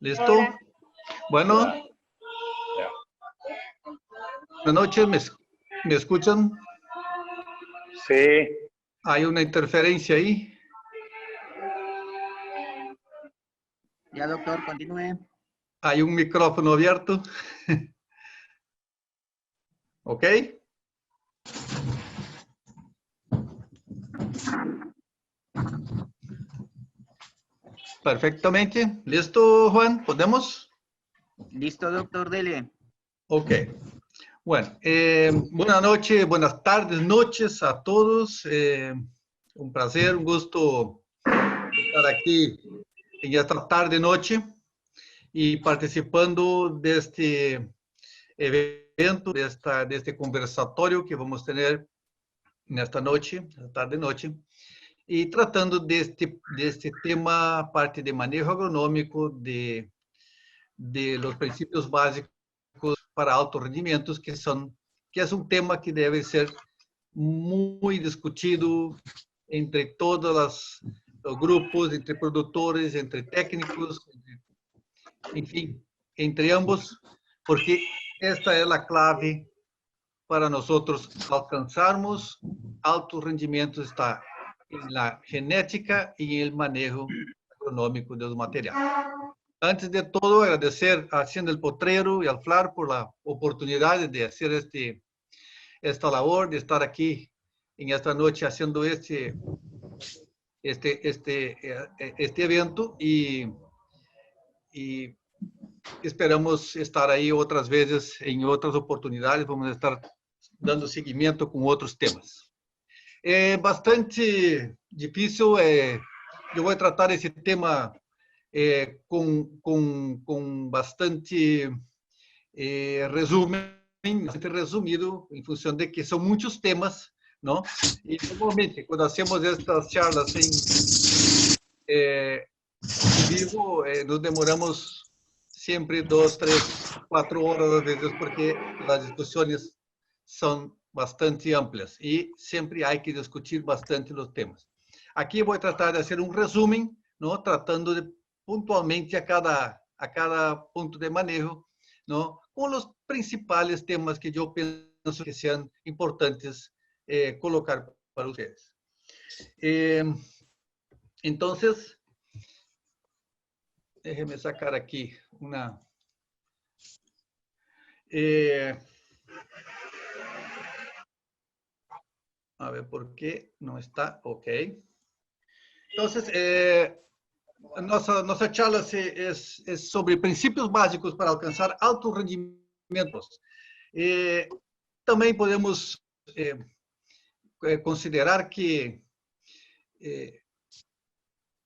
¿Listo? Hola. Bueno, buenas noches, ¿me escuchan? Sí, Hay una interferencia ahí. Ya, doctor, continúe. Hay un micrófono abierto. ¿Ok? Perfectamente. ¿Listo, Juan? ¿Podemos? Listo, doctor, dele. Ok. Bueno, buenas noches, buenas tardes, noches a todos. Un placer, un gusto estar aquí en esta tarde, noche y participando de este evento, de este conversatorio que vamos a tener en esta noche, esta tarde, noche, y tratando de este tema, parte de manejo agronómico, de los principios básicos para altos rendimientos, que es un tema que debe ser muy discutido entre todos los grupos, entre productores, entre técnicos, en fin, entre ambos, porque esta es la clave para nosotros alcanzarmos altos rendimentos, está en la genética y en el manejo agronómico de los materiales. Antes de todo, agradecer a Hacienda El Potrero y al FLAR por la oportunidad de hacer esta labor, de estar aquí en esta noche haciendo este evento y esperamos estar ahí otras veces en otras oportunidades. Vamos a estar dando seguimiento con otros temas. Bastante difícil. Yo voy a tratar ese tema con bastante resumen, bastante resumido, en función de que son muchos temas, ¿no? Y normalmente cuando hacemos estas charlas en vivo, nos demoramos siempre 2, 3, 4 horas a veces, porque las discusiones son bastante amplias y siempre hay que discutir bastante los temas. Aquí voy a tratar de hacer un resumen, ¿no? Tratando de puntualmente a cada punto de manejo, ¿no? Con los principales temas que yo pienso que sean importantes colocar para ustedes. Entonces, déjeme sacar aquí una... a ver por qué no está. Ok. Entonces, nuestra charla es sobre principios básicos para alcanzar altos rendimientos. También podemos considerar que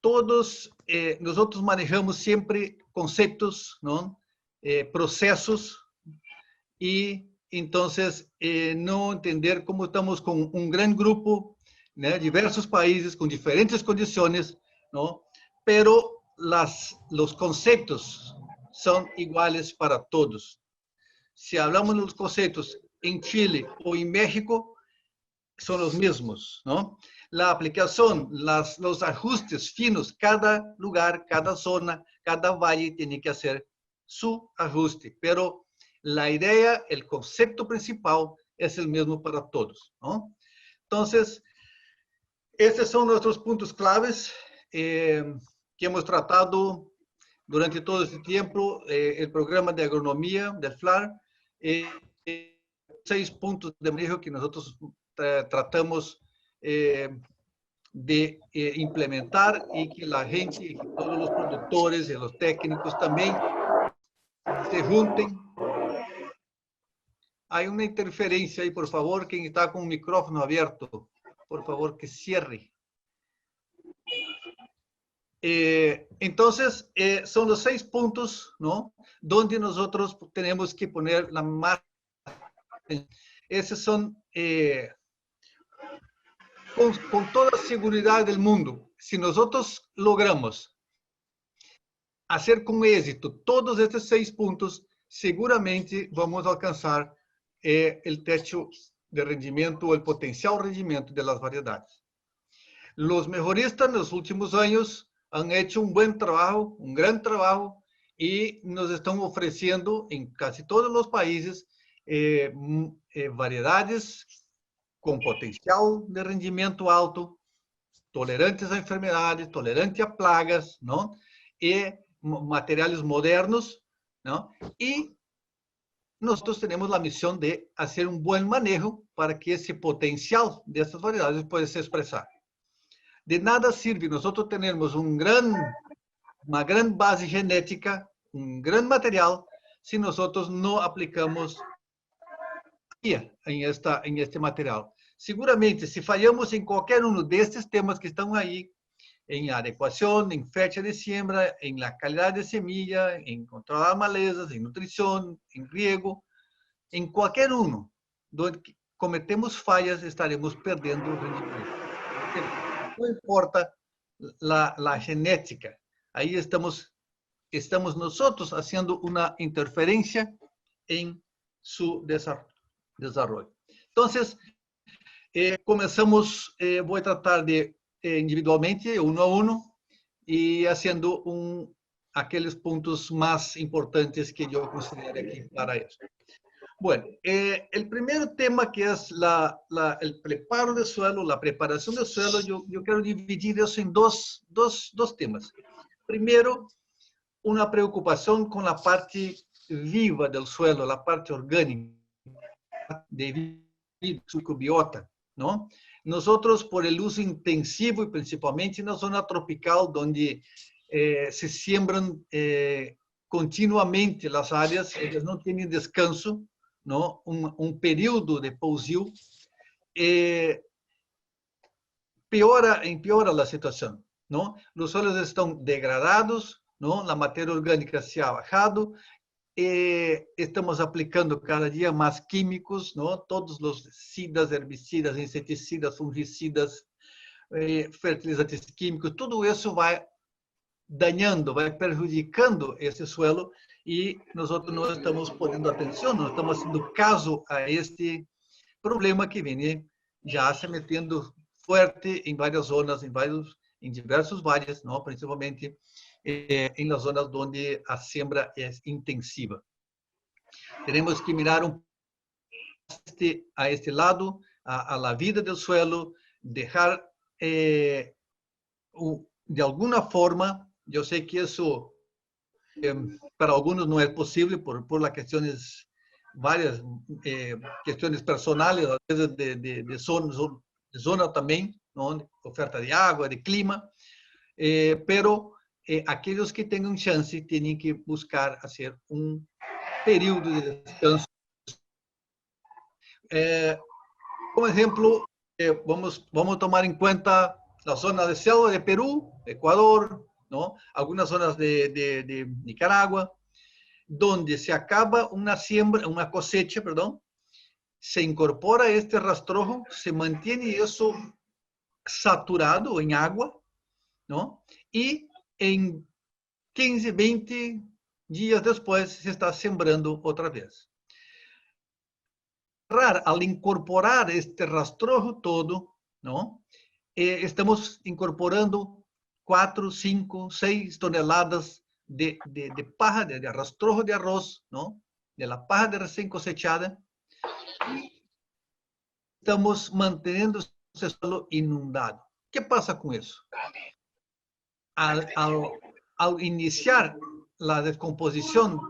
todos nosotros manejamos siempre conceptos, ¿no? Procesos, y entonces no entender cómo estamos con un gran grupo, ¿no? Diversos países con diferentes condiciones, ¿no? Pero los conceptos son iguales para todos. Si hablamos de los conceptos en Chile o en México, son los mismos, ¿no? La aplicación, los ajustes finos, cada lugar, cada zona, cada valle tiene que hacer su ajuste, pero la idea, el concepto principal es el mismo para todos, ¿no? Entonces, estos son nuestros puntos claves que hemos tratado durante todo este tiempo. El programa de agronomía del FLAR, 6 puntos de manejo que nosotros tratamos de implementar, y que la gente, que todos los productores y los técnicos también se junten. Hay una interferencia ahí, por favor, quien está con un micrófono abierto, por favor que cierre. Entonces, son los 6 puntos, ¿no? Donde nosotros tenemos que poner la más. Esos son, con toda seguridad del mundo, si nosotros logramos hacer con éxito todos estos 6 puntos, seguramente vamos a alcanzar el techo de rendimiento o el potencial rendimiento de las variedades. Los mejoristas en los últimos años han hecho un buen trabajo, un gran trabajo, y nos están ofreciendo en casi todos los países variedades com potencial de rendimento alto, tolerantes a enfermedades, tolerantes a plagas, não? E materiais modernos, não? E nós temos a missão de fazer um bom manejo para que esse potencial dessas variedades possa se expressar. De nada sirve nós termos uma grande base genética, um grande material, se nós não aplicamos em este material. Seguramente, se falhamos em qualquer um destes temas que estão aí, em adequação, em fecha de siembra, em la qualidade de semilla, em controlar malezas, em nutrição, em riego, em qualquer um, onde cometemos falhas, estaremos perdendo o rendimento. Não importa a genética, aí estamos nós fazendo uma interferência em seu desenvolvimento. Então, começamos, vou tratar de individualmente, uno a uno, e fazendo aqueles pontos mais importantes que eu considero aqui para isso. Bueno, el primer tema que es el preparo del suelo, la preparación del suelo, yo quiero dividir eso en dos temas. Primero, una preocupación con la parte viva del suelo, la parte orgánica de su biota, ¿no? Nosotros, por el uso intensivo y principalmente en la zona tropical, donde se siembran continuamente las áreas, ellas no tienen descanso, ¿no? Un período de pousio, empeora la situación, ¿no? Los suelos están degradados, ¿no? La materia orgánica se ha bajado, estamos aplicando cada día más químicos, ¿no? Todos los herbicidas, inseticidas, fungicidas, fertilizantes químicos, todo eso va dañando, va perjudicando ese suelo y nosotros no estamos poniendo atención, no estamos haciendo caso a este problema que viene ya se metiendo fuerte en varias zonas, en diversos valles, ¿no? Principalmente en las zonas donde la siembra es intensiva. Tenemos que mirar a este lado, a la vida del suelo, dejar de alguna forma, yo sé que eso para algunos no es posible por las cuestiones, varias cuestiones personales, a veces de zona también, ¿no? Oferta de agua, de clima, pero aquellos que tengan chance tienen que buscar hacer un período de descanso. Como ejemplo, vamos a tomar en cuenta la zona de selva de Perú, Ecuador, ¿no? Algunas zonas de Nicaragua, donde se acaba una cosecha, perdón, se incorpora este rastrojo, se mantiene eso saturado en agua, ¿no? Y en 15, 20 días después se está sembrando otra vez. Al incorporar este rastrojo todo, ¿no? Estamos incorporando 4, 5, 6 toneladas de paja, de rastrojo de arroz, ¿no? De la paja de recién cosechada. Y estamos manteniendo ese suelo inundado. ¿Qué pasa con eso? Al iniciar la descomposición,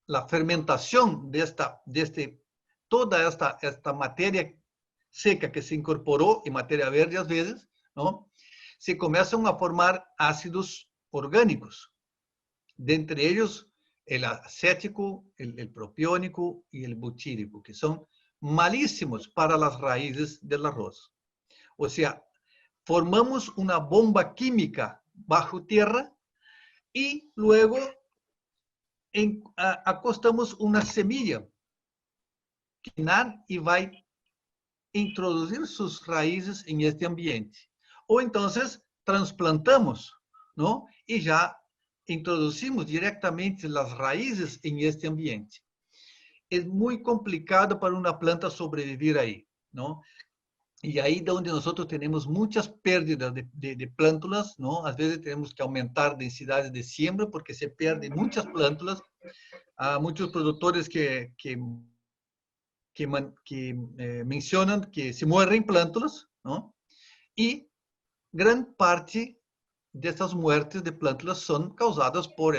la fermentación de toda esta materia seca que se incorporó, y materia verde a veces, ¿no? Se comienzan a formar ácidos orgánicos, de entre ellos el acético, el propiónico y el butírico, que son malísimos para las raíces del arroz. O sea, formamos una bomba química bajo tierra y luego acostamos una semilla que nace y va a introducir sus raíces en este ambiente. O entonces trasplantamos, ¿no? Y ya introducimos directamente las raíces en este ambiente. Es muy complicado para una planta sobrevivir ahí, ¿no? Y ahí de donde nosotros tenemos muchas pérdidas de plántulas, ¿no? A veces tenemos que aumentar densidades de siembra porque se pierden muchas plántulas. Hay muchos productores que mencionan que se mueren plántulas, ¿no? Y gran parte de estas muertes de plántulas son causadas por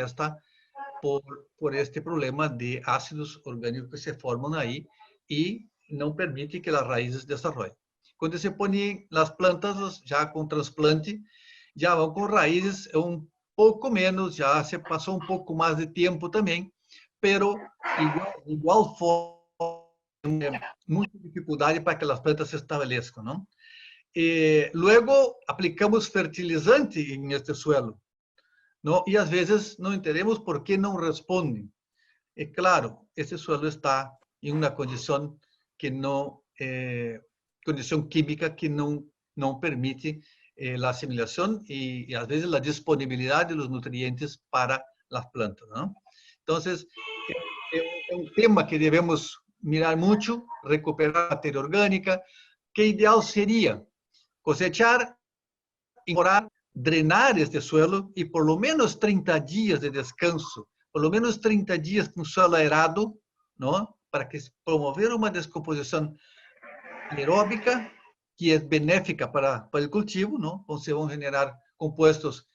este problema de ácidos orgánicos que se forman ahí y no permite que las raíces desarrollen. Cuando se ponen las plantas ya con trasplante, ya van con raíces un poco menos, ya se pasó un poco más de tiempo también, pero igual forma, mucha dificultad para que las plantas se establezcan, ¿no? Luego aplicamos fertilizante en este suelo, ¿no? Y a veces no entendemos por qué no responden. Claro, este suelo está en una condición que no, condición química que no permite la asimilación y a veces la disponibilidad de los nutrientes para las plantas, ¿no? Entonces, es un tema que debemos mirar mucho, recuperar materia orgánica. ¿Qué ideal sería? Cosechar, incorporar, drenar este suelo y por lo menos 30 días de descanso, por lo menos 30 días con suelo aerado, ¿no? Para que promover una descomposición anaeróbica que es benéfica para el cultivo, ¿no? Entonces se van a generar compuestos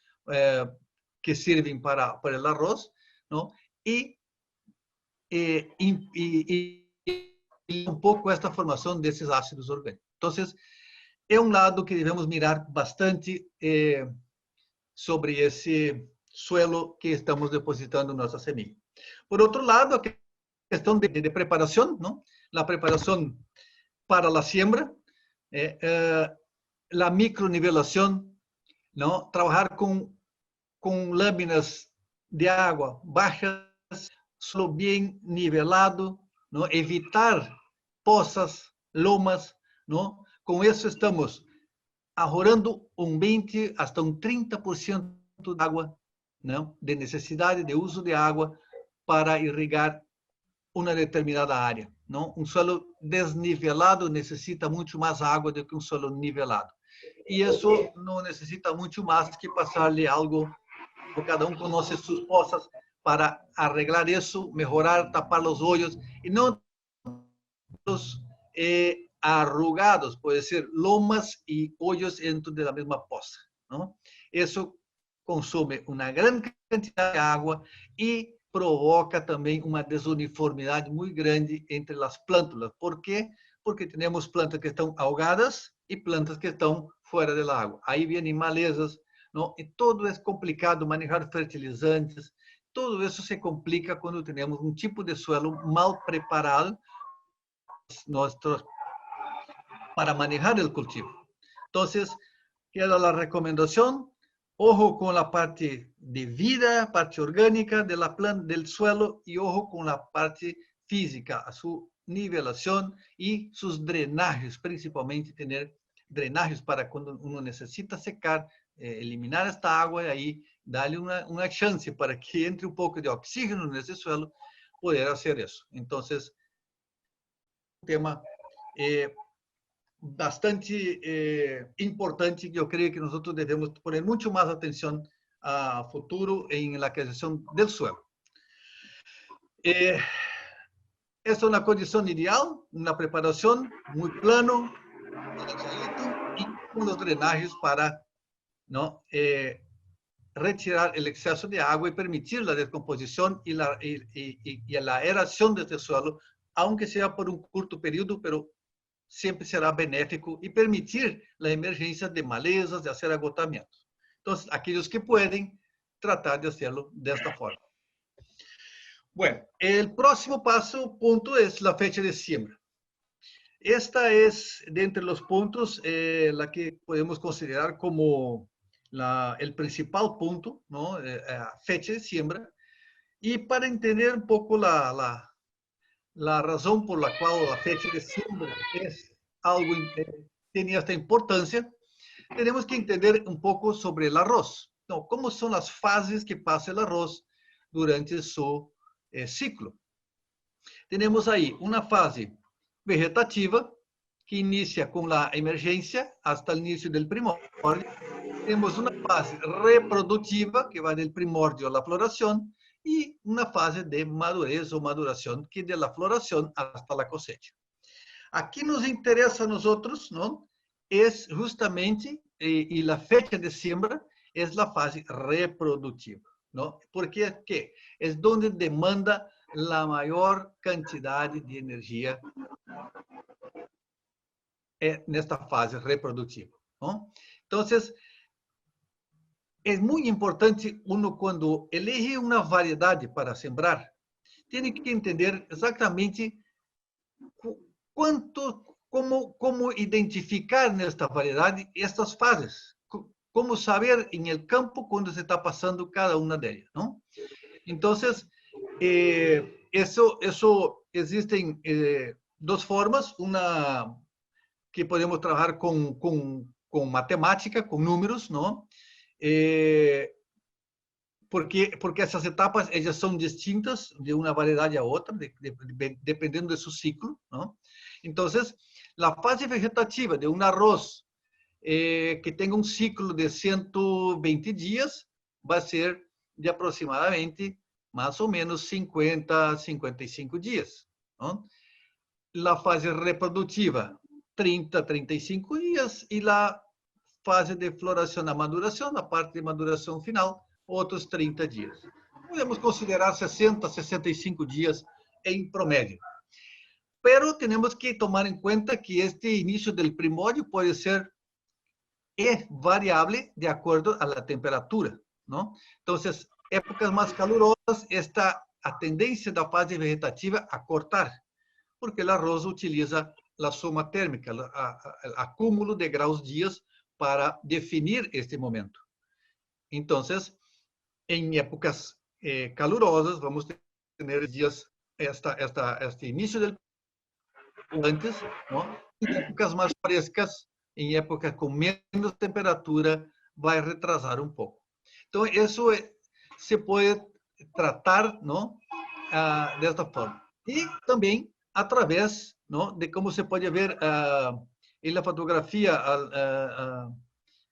que sirven para el arroz, ¿no? Y un poco esta formación de esos ácidos orgánicos. Entonces, é um lado que devemos mirar bastante sobre esse suelo que estamos depositando nossa semilla. Por outro lado, a questão de preparação, não? A preparação para a siembra, a micronivelação, não? Trabalhar com lâminas de água baixas, solo bem nivelado, não? Evitar poças, lomas, não? Com isso, estamos ahorrando 20 hasta 30% de água, não? De necessidade de uso de água para irrigar uma determinada área, não? Um solo desnivelado necessita muito mais água do que um solo nivelado. E isso não necessita muito mais que passar-lhe algo, cada um conhece suas poças, para arreglar isso, melhorar, tapar os olhos, e não os arrugados, puede ser lomas y hoyos dentro de la misma poza, ¿no? Eso consume una gran cantidad de agua y provoca también una desuniformidad muy grande entre las plántulas. ¿Por qué? Porque tenemos plantas que están ahogadas y plantas que están fuera del agua. Ahí vienen malezas, ¿no? Y todo es complicado, manejar fertilizantes, todo eso se complica cuando tenemos un tipo de suelo mal preparado para manejar el cultivo. Entonces, queda la recomendación, ojo con la parte de vida, parte orgánica de la planta, del suelo, y ojo con la parte física, a su nivelación y sus drenajes, principalmente tener drenajes para cuando uno necesita secar, eliminar esta agua y ahí darle una chance para que entre un poco de oxígeno en ese suelo, poder hacer eso. Entonces, un tema bastante importante que eu creio que nós devemos poner muito mais atenção a futuro em la aquisição del suelo. Esta é uma condição ideal, uma preparação muito plano, e com os drenagens para não, retirar o excesso de água e permitir a descomposição e a aeração deste suelo, aunque seja por um curto período, pero sempre será benéfico e permitir a emergência de malezas, de fazer agotamentos. Então, aqueles que podem, tratar de hacerlo desta forma. Bueno, o próximo punto é a fecha de siembra. Esta é, dentre os pontos, la que podemos considerar como o principal ponto, ¿no? A fecha de siembra. E para entender um pouco la razón por la cual la fecha de siembra es algo tiene esta importancia, tenemos que entender un poco sobre el arroz. ¿No? ¿Cómo son las fases que pasa el arroz durante su ciclo? Tenemos ahí una fase vegetativa, que inicia con la emergencia hasta el inicio del primordio. Tenemos una fase reproductiva, que va del primordio a la floración, y una fase de madurez o maduración, que de la floración hasta la cosecha. Aquí nos interesa a nosotros, ¿no? Es justamente, y la fecha de siembra es la fase reproductiva, ¿no? Porque ¿qué? Es donde demanda la mayor cantidad de energía en esta fase reproductiva, ¿no? Entonces, es muy importante uno cuando elige una variedad para sembrar, tiene que entender exactamente cómo identificar en esta variedad estas fases, cómo saber en el campo cuando se está pasando cada una de ellas, ¿no? Entonces, eso existen dos formas, una que podemos trabajar con matemática, con números, ¿no? Porque essas etapas ellas son distintas de una variedad a otra, dependiendo de su ciclo, ¿no? Entonces, la fase vegetativa de un arroz que tenga un ciclo de 120 días va a ser de aproximadamente más o menos 50, 55 días, ¿no? La fase reproductiva, 30, 35 días, y la fase de floración a maduración, la parte de maduración final, otros 30 días. Podemos considerar 60, 65 días en promedio. Pero tenemos que tomar en cuenta que este inicio del primordio puede ser variable de acuerdo a la temperatura, ¿no? Entonces, épocas más calurosas, a tendencia de la fase vegetativa a cortar, porque el arroz utiliza la suma térmica, el acúmulo de grados días para definir este momento. Entonces, en épocas calurosas, vamos a tener días, este inicio del antes, ¿no? En épocas más frescas, en épocas con menos temperatura, va a retrasar un poco. Entonces, eso se puede tratar, ¿no? De esta forma. Y también a través, ¿no? De cómo se puede ver en la fotografía,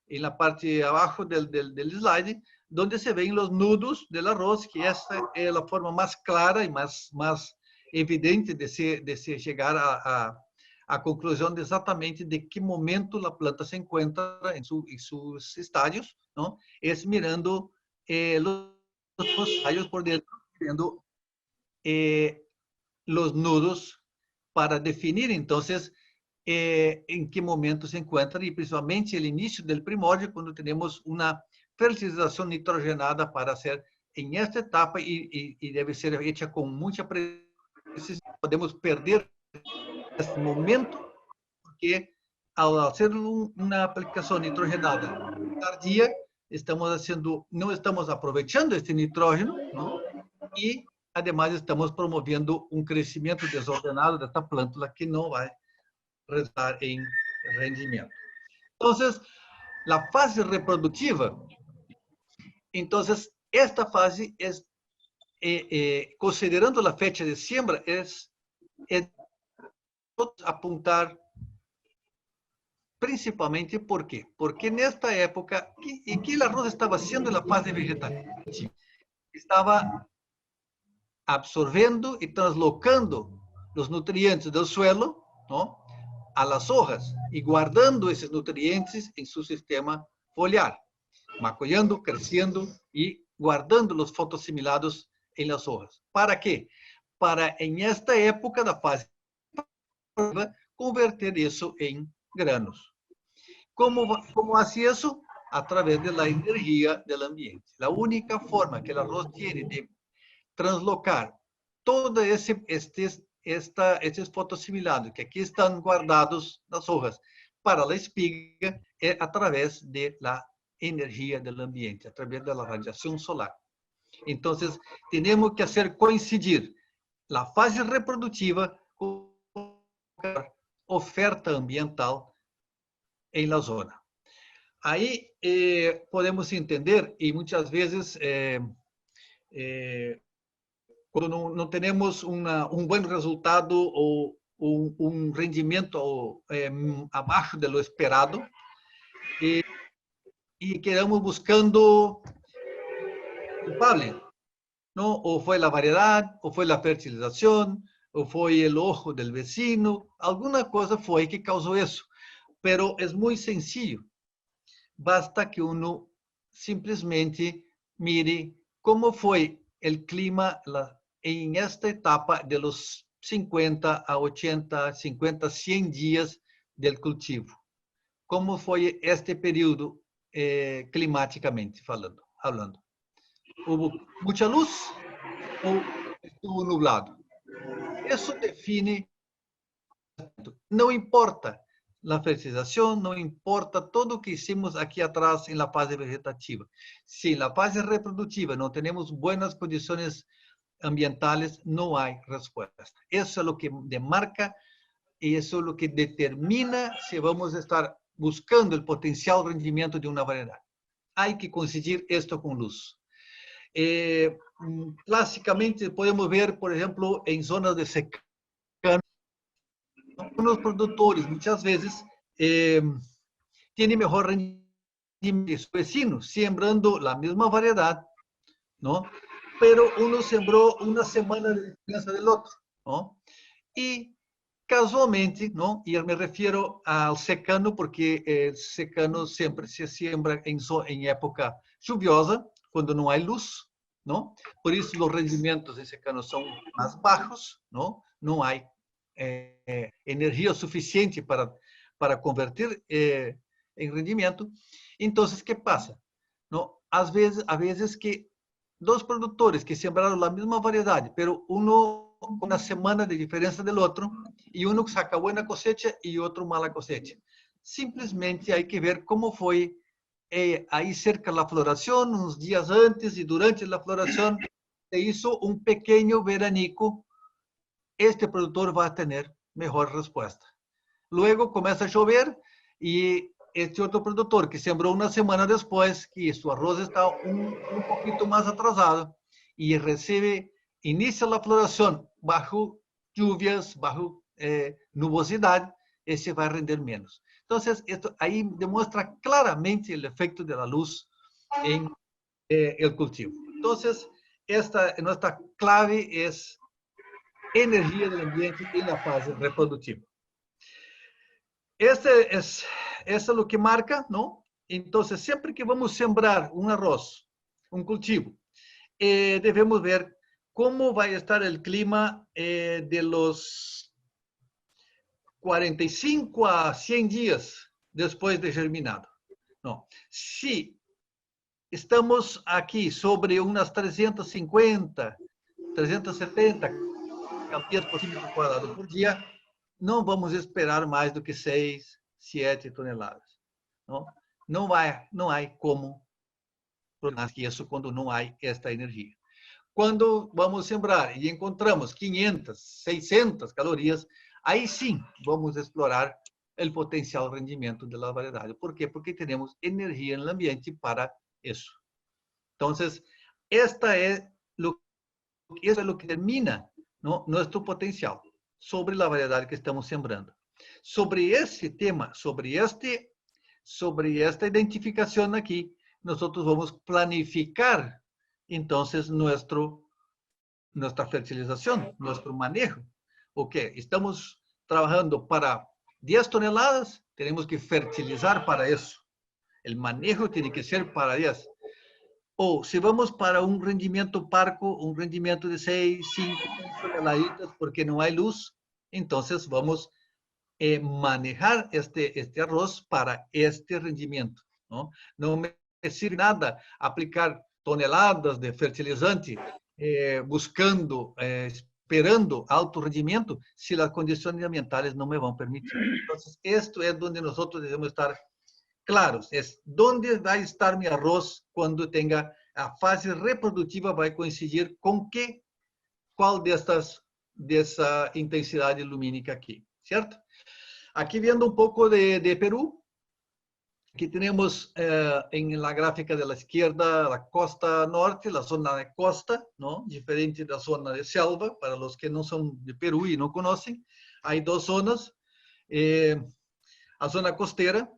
en la parte de abajo del slide, donde se ven los nudos del arroz, que esta es la forma más clara y más evidente de se llegar a conclusión de exactamente de qué momento la planta se encuentra en sus estadios, ¿no? Es mirando los tallos por dentro, viendo los nudos para definir, entonces, en qué momento se encuentra, y principalmente el inicio del primordio, cuando tenemos una fertilización nitrogenada para hacer en esta etapa, y debe ser hecha con mucha precisión. Podemos perder este momento, porque al hacer una aplicación nitrogenada tardía, no estamos aprovechando este nitrógeno, ¿no? Y además estamos promoviendo un crecimiento desordenado de esta planta que no va a resultar en rendimiento. Entonces, la fase reproductiva, entonces, esta fase es, considerando la fecha de siembra, es apuntar principalmente, ¿por qué? Porque en esta época, ¿en qué el arroz estaba haciendo la fase vegetativa? Estaba absorbiendo y translocando los nutrientes del suelo, ¿no? A las hojas y guardando esos nutrientes en su sistema foliar, macollando, creciendo y guardando los fotoasimilados en las hojas. ¿Para qué? Para en esta época da fase converter eso en granos. ¿Cómo hace eso? A través de la energía del ambiente. La única forma que el arroz tiene de translocar todos estos fotoassimilados que aquí están guardados nas hojas para la espiga es a través de la energía del ambiente, a través de la radiación solar. Entonces, tenemos que hacer coincidir la fase reproductiva con la oferta ambiental en la zona. Ahí podemos entender, y muchas veces cuando no tenemos un buen resultado o un rendimiento abajo de lo esperado y quedamos buscando culpable, ¿no? O fue la variedad, o fue la fertilización, o fue el ojo del vecino, alguna cosa fue que causó eso. Pero es muy sencillo. Basta que uno simplesmente mire cómo fue el clima en esta etapa de los 50 a 80, 50, 100 días del cultivo. ¿Cómo fue este periodo climáticamente hablando? ¿Hubo mucha luz o estuvo nublado? Eso define, no importa la fertilización, no importa todo lo que hicimos aquí atrás en la fase vegetativa. Si en la fase reproductiva no tenemos buenas condiciones ambientales, no hay respuesta. Eso es lo que demarca y eso es lo que determina si vamos a estar buscando el potencial rendimiento de una variedad. Hay que conseguir esto con luz. Clásicamente podemos ver, por ejemplo, en zonas de secano, algunos productores muchas veces tienen mejor rendimiento que sus vecinos, sembrando la misma variedad, ¿no? Pero uno sembró una semana de diferencia del otro, ¿no? Y casualmente, ¿no? Y me refiero al secano porque el secano siempre se siembra en época lluviosa, cuando no hay luz, ¿no? Por eso los rendimientos de secano son más bajos, ¿no? No hay energía suficiente para convertir en rendimiento. Entonces, ¿qué pasa? ¿No? A veces que dos productores que sembraron la misma variedad, pero uno con una semana de diferencia del otro, y uno saca buena cosecha y otro mala cosecha. Simplemente hay que ver cómo fue ahí cerca de la floración, unos días antes y durante la floración, se hizo un pequeño veranico. Este productor va a tener mejor respuesta. Luego comienza a llover y este otro productor que sembró una semana después, que su arroz está un poquito más atrasado y inicia la floración bajo lluvias, bajo nubosidad, ese va a render menos. Entonces, esto ahí demuestra claramente el efecto de la luz en el cultivo. Entonces, nuestra clave es energía del ambiente en la fase reproductiva. Eso es lo que marca, ¿no? Entonces, siempre que vamos a sembrar un arroz, un cultivo, debemos ver cómo va a estar el clima de los 45 a 100 días después de germinado. No. Si estamos aquí sobre unas 350, 370 calorías por centímetro cuadrado por dia, não vamos esperar mais do que 6, 7 toneladas. Não há como produzir isso quando não há esta energia. Quando vamos sembrar e encontramos 500, 600 calorias, aí sim vamos explorar o potencial rendimento da variedade. ¿Por quê? Porque temos energia no ambiente para isso. Então, isso é o que determina, ¿no?, nuestro potencial sobre la variedad que estamos sembrando. Sobre ese tema, sobre esta identificación aquí, nosotros vamos a planificar entonces nuestra fertilización, nuestro manejo. Ok, estamos trabajando para 10 toneladas, tenemos que fertilizar para eso. El manejo tiene que ser para 10. O si vamos para un rendimiento parco, un rendimiento de 6, 5 toneladitas porque no hay luz, entonces vamos a manejar este arroz para este rendimiento, ¿no? No me sirve nada aplicar toneladas de fertilizante buscando, esperando alto rendimiento si las condiciones ambientales no me van a permitir. Entonces, esto es donde nosotros debemos estar claros, es dónde va a estar mi arroz cuando tenga a fase reproductiva, va a coincidir con qué, cuál de esa intensidad lumínica aquí, ¿cierto? Aquí viendo un poco de Perú, Aquí tenemos en la gráfica de la izquierda la costa norte, la zona de costa, ¿no? Diferente de la zona de selva, para los que no son de Perú y no conocen. Hay dos zonas. La zona costera,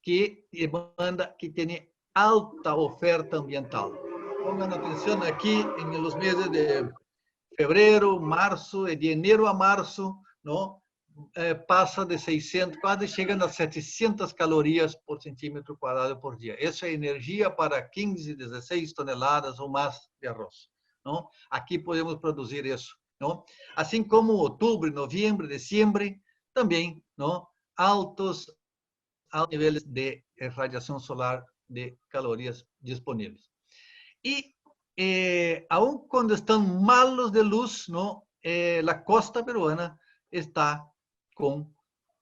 que demanda, que tiene alta oferta ambiental. Pongan atención aquí en los meses de febrero, marzo, de enero a marzo, ¿no? Pasa de 600, quase chegando a 700 calorias por centímetro cuadrado por dia. Isso é energia para 15, 16 toneladas ou mais de arroz. Não? Aqui podemos produzir isso. Não? Assim como outubro, novembro, dezembro, também não? Altos níveis de radiação solar de calorias disponíveis. E, aun quando estão malos de luz, não? A costa peruana está com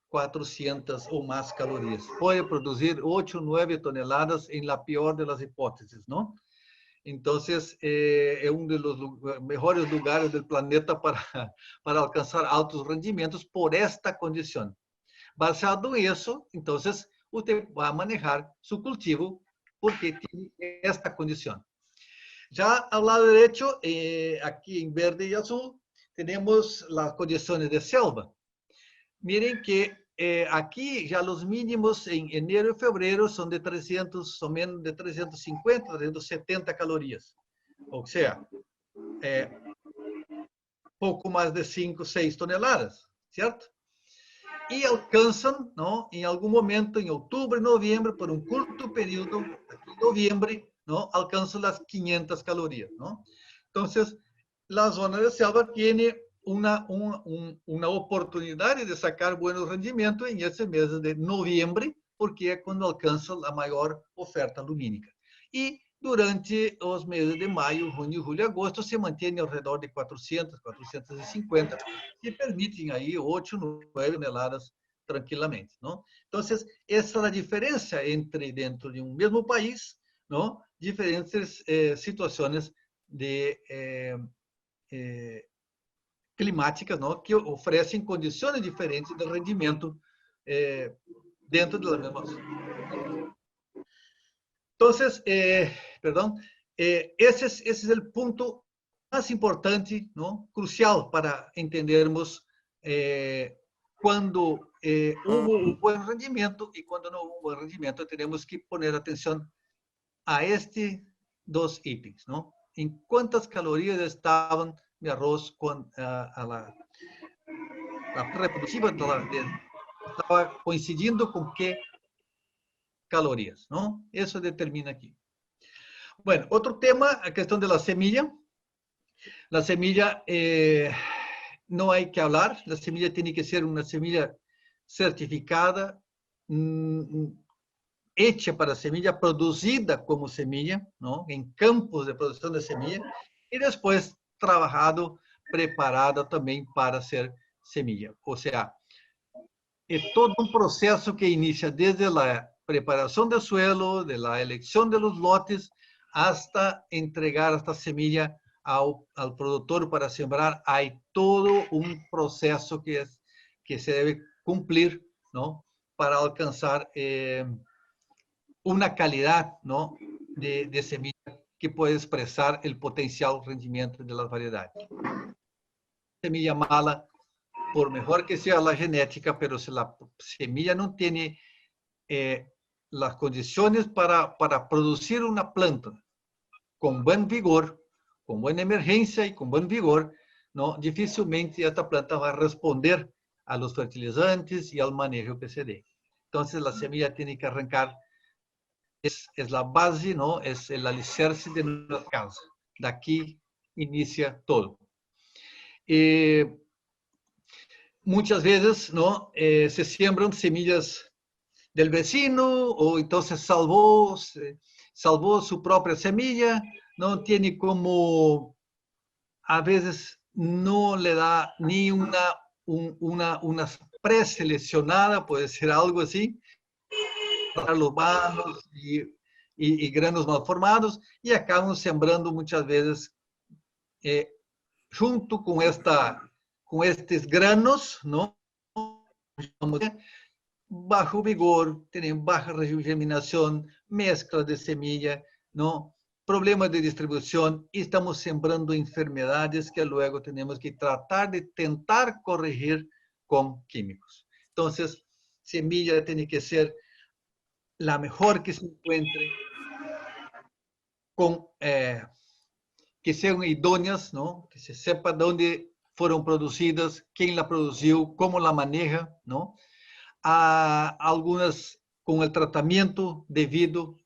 400 ou mais calorias. Pode produzir 8, 9 toneladas em la pior de las hipótesis, não? Então, é um dos melhores lugares do planeta para alcançar altos rendimentos por esta condição. Basado nisso, então, você vai manejar seu cultivo porque tem esta condição. Já ao lado direito, aqui em verde e azul, temos as condições de selva. Miren que aquí ya los mínimos en enero y febrero son de 300, son menos de 350, 370 calorías. O sea, poco más de 5, 6 toneladas, ¿cierto? Y alcanzan, ¿no? En algún momento, en octubre, noviembre, por un corto periodo, en noviembre, ¿no? Alcanzan las 500 calorías, ¿no? Entonces, la zona de selva tiene una oportunidad de sacar buenos rendimientos en ese mes de noviembre, porque es cuando alcanza la mayor oferta lumínica. Y durante los meses de mayo, junio, julio y agosto se mantiene alrededor de 400, 450, que permiten ahí 8, 9 toneladas tranquilamente, ¿no? Entonces, esa es la diferencia entre dentro de un mismo país, ¿no? Diferentes situaciones de climáticas, não? Que oferecem condições diferentes de rendimento dentro da mesma zona. Então, esse é o ponto mais importante, não? Crucial para entendermos quando houve um bom rendimento e quando não houve um bom rendimento, teremos que poner atenção a estes dois itens, não? Em quantas calorias estavam mi arroz con la reproductiva estaba coincidiendo con qué calorías, ¿no? Eso determina aquí. Bueno, otro tema, la cuestión de la semilla. La semilla no hay que hablar, la semilla tiene que ser una semilla certificada, hecha para semilla, producida como semilla, ¿no? En campos de producción de semilla, y después trabajado, preparada também para ser semilla. Ou seja, é todo um processo que inicia desde a preparação do suelo, de la elección de los lotes, hasta entregar esta semilla ao produtor para sembrar. Há todo um processo que se deve cumprir, ¿no? Para alcançar uma qualidade, ¿no? de semilla que puede expresar el potencial rendimiento de las variedades. Semilla mala, por mejor que sea la genética, pero si la semilla no tiene las condiciones para producir una planta con buen vigor, con buena emergencia y con buen vigor, ¿no? Difícilmente esta planta va a responder a los fertilizantes y al manejo que se dé. Entonces la semilla tiene que arrancar. Es la base, ¿no? Es el alicerce de nuestra casa. De aquí inicia todo. Muchas veces, ¿no? Se siembran semillas del vecino o entonces salvó su propia semilla, no tiene como, a veces no le da ni una preseleccionada, puede ser algo así, para los malos y granos mal formados, y acaban sembrando muchas veces junto con estes granos, ¿no? bajo vigor, tienen baja germinación, mezcla de semilla, ¿no? Problemas de distribución y estamos sembrando enfermedades que luego tenemos que tratar de tentar corregir con químicos. Entonces, semilla tiene que ser la mejor que se encuentre, con, que sean idóneas, ¿no? Que se sepa dónde fueron producidas, quién la produjo, cómo la maneja, ¿no? A algunas con el tratamiento debido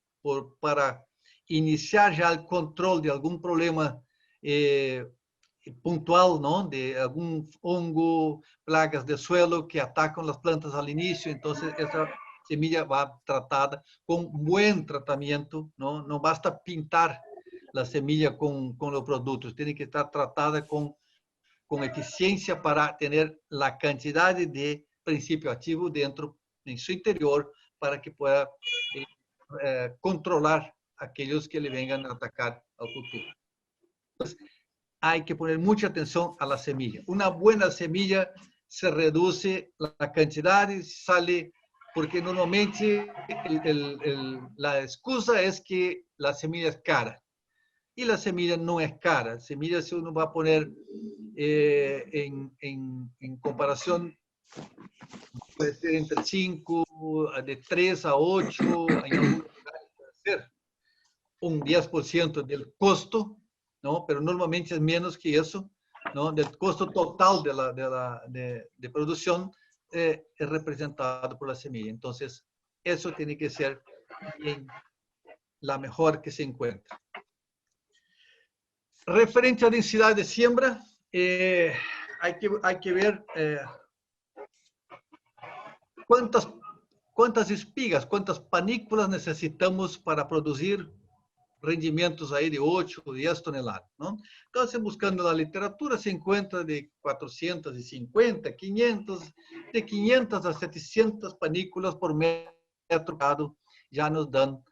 para iniciar ya el control de algún problema puntual, ¿no? De algún hongo, plagas de suelo que atacan las plantas al inicio. Entonces, esa semilla va tratada con buen tratamiento, ¿no? No basta pintar la semilla con los productos, tiene que estar tratada con eficiencia para tener la cantidad de principio activo dentro, en su interior, para que pueda controlar aquellos que le vengan a atacar al futuro. Entonces, hay que poner mucha atención a la semilla. Una buena semilla se reduce la cantidad y sale, porque normalmente la excusa es que la semilla es cara. Y la semilla no es cara. Semilla, si uno va a poner en comparación, puede ser entre 5, de 3 a 8, en algunos lugares puede ser un 10% del costo, ¿no? Pero normalmente es menos que eso, ¿no? Del costo total de producción es representado por la semilla. Entonces, eso tiene que ser bien, la mejor que se encuentra. Referente a densidad de siembra, hay que ver cuántas espigas, cuántas panículas necesitamos para producir rendimientos ahí de 8 o 10 toneladas, ¿no? Entonces, buscando la literatura, se encuentra de 450, 500, de 500 a 700 panículas por metro cuadrado ya nos dan,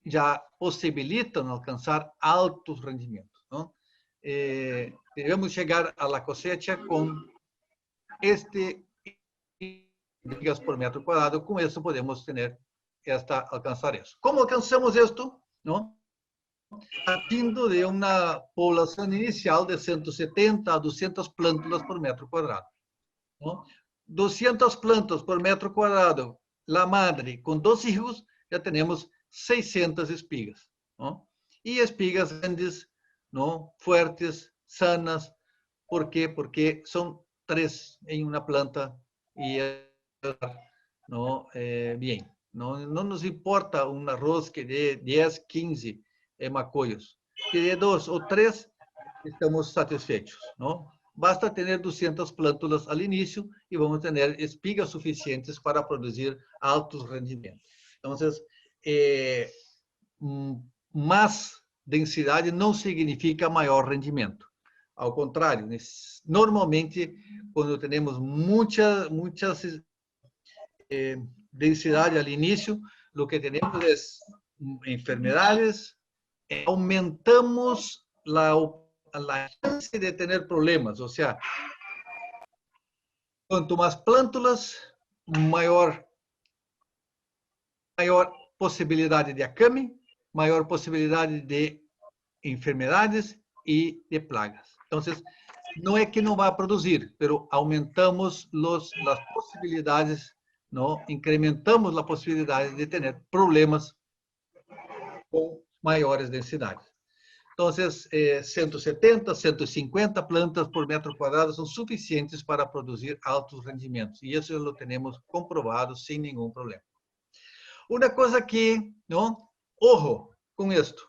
ya posibilitan alcanzar altos rendimientos, ¿no? Debemos llegar a la cosecha con espigas por metro cuadrado. Con eso podemos tener alcanzar eso. ¿Cómo alcanzamos esto? ¿No? Partindo de una población inicial de 170 a 200 plántulas por metro cuadrado, ¿no? 200 plantas por metro cuadrado, la madre con 2 hijos, ya tenemos 600 espigas, ¿no? Y espigas grandes, ¿no? Fuertes, sanas. ¿Por qué? Porque son 3 en una planta y ¿no? Bien. No nos importa un arroz que dé 10, 15 macollos. Que dé 2 o 3, estamos satisfechos, ¿no? Basta tener 200 plántulas al inicio y vamos a tener espigas suficientes para producir altos rendimientos. Entonces, más densidad no significa mayor rendimiento. Al contrario, normalmente, cuando tenemos muchas densidad al inicio, lo que tenemos es enfermedades, aumentamos la chance de tener problemas. O sea, cuanto más plántulas, mayor posibilidad de acame, mayor posibilidad de enfermedades y de plagas. Entonces, no es que no va a producir, pero aumentamos las posibilidades, ¿no? Incrementamos la posibilidad de tener problemas con mayores densidades. Entonces, 170, 150 plantas por metro cuadrado son suficientes para producir altos rendimientos. Y eso lo tenemos comprobado sin ningún problema. Una cosa que, ¿no? Ojo con esto,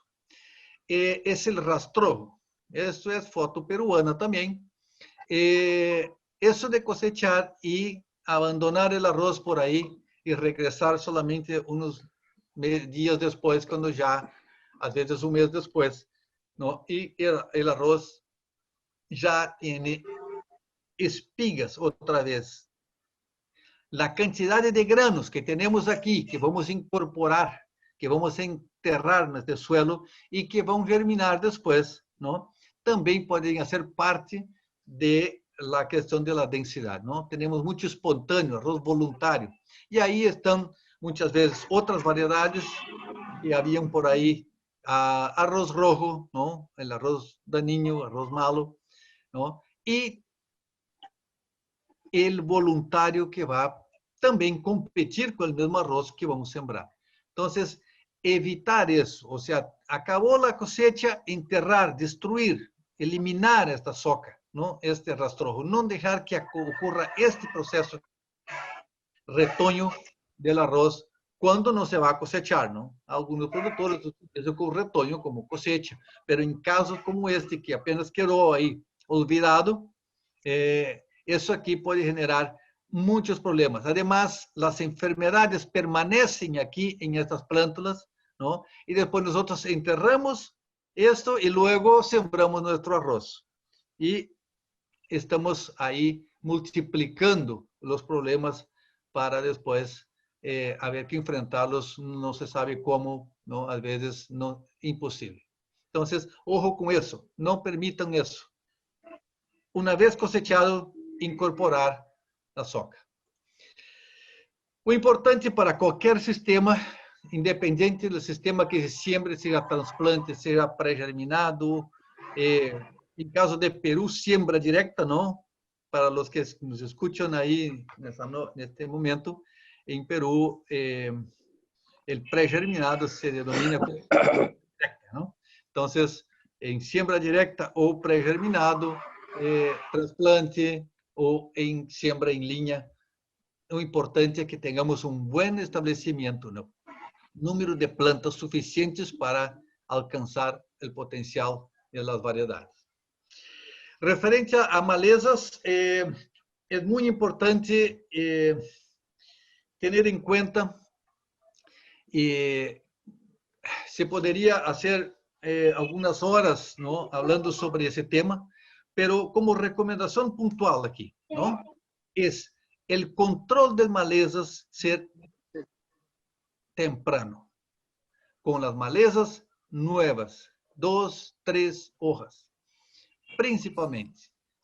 es el rastrojo. Esto es foto peruana también. Eso de cosechar y abandonar el arroz por ahí y regresar solamente unos días después, cuando ya, a veces un mes después, ¿no? Y el arroz ya tiene espigas otra vez. La cantidad de granos que tenemos aquí, que vamos a incorporar, que vamos a enterrar en este suelo y que van a germinar después, ¿no? También pueden hacer parte de la cuestión de la densidad, ¿no? Tenemos mucho espontáneo, arroz voluntario. Y ahí están muchas veces otras variedades que habían por ahí, arroz rojo, ¿no? El arroz dañino, arroz malo, ¿no? Y el voluntario que va también competir con el mismo arroz que vamos a sembrar. Entonces, evitar eso, o sea, acabó la cosecha, enterrar, destruir, eliminar esta soca, ¿no? Este rastrojo, no dejar que ocurra este proceso retoño del arroz cuando no se va a cosechar, ¿no? Algunos productores utilizan con retoño como cosecha, pero en casos como este, que apenas quedó ahí olvidado, eso aquí puede generar muchos problemas. Además, las enfermedades permanecen aquí en estas plántulas, ¿no? Y después nosotros enterramos esto y luego sembramos nuestro arroz. Y estamos ahí multiplicando los problemas para después haber que enfrentarlos, no se sabe cómo, ¿no? A veces no, imposible. Entonces, ojo con eso, no permitan eso. Una vez cosechado, incorporar la soca. O importante para qualquer sistema, independente do sistema que se siembre, seja transplante, seja pré-germinado, em caso de Peru, siembra directa, não? Para os que nos escutam aí neste momento, em Peru, o pré-germinado se denomina como directa, não? Então, em siembra directa ou pré-germinado, transplante ou em siembra em linha, lo importante es que tengamos un buen establecimiento, ¿no? Número de plantas suficientes para alcanzar el potencial de las variedades. Referente a malezas, es muy importante tener en cuenta, se podría hacer algunas horas, ¿no? Hablando sobre ese tema, pero como recomendación puntual aquí, ¿no? Es el control de malezas ser temprano, con las malezas nuevas, 2, 3 hojas, principalmente.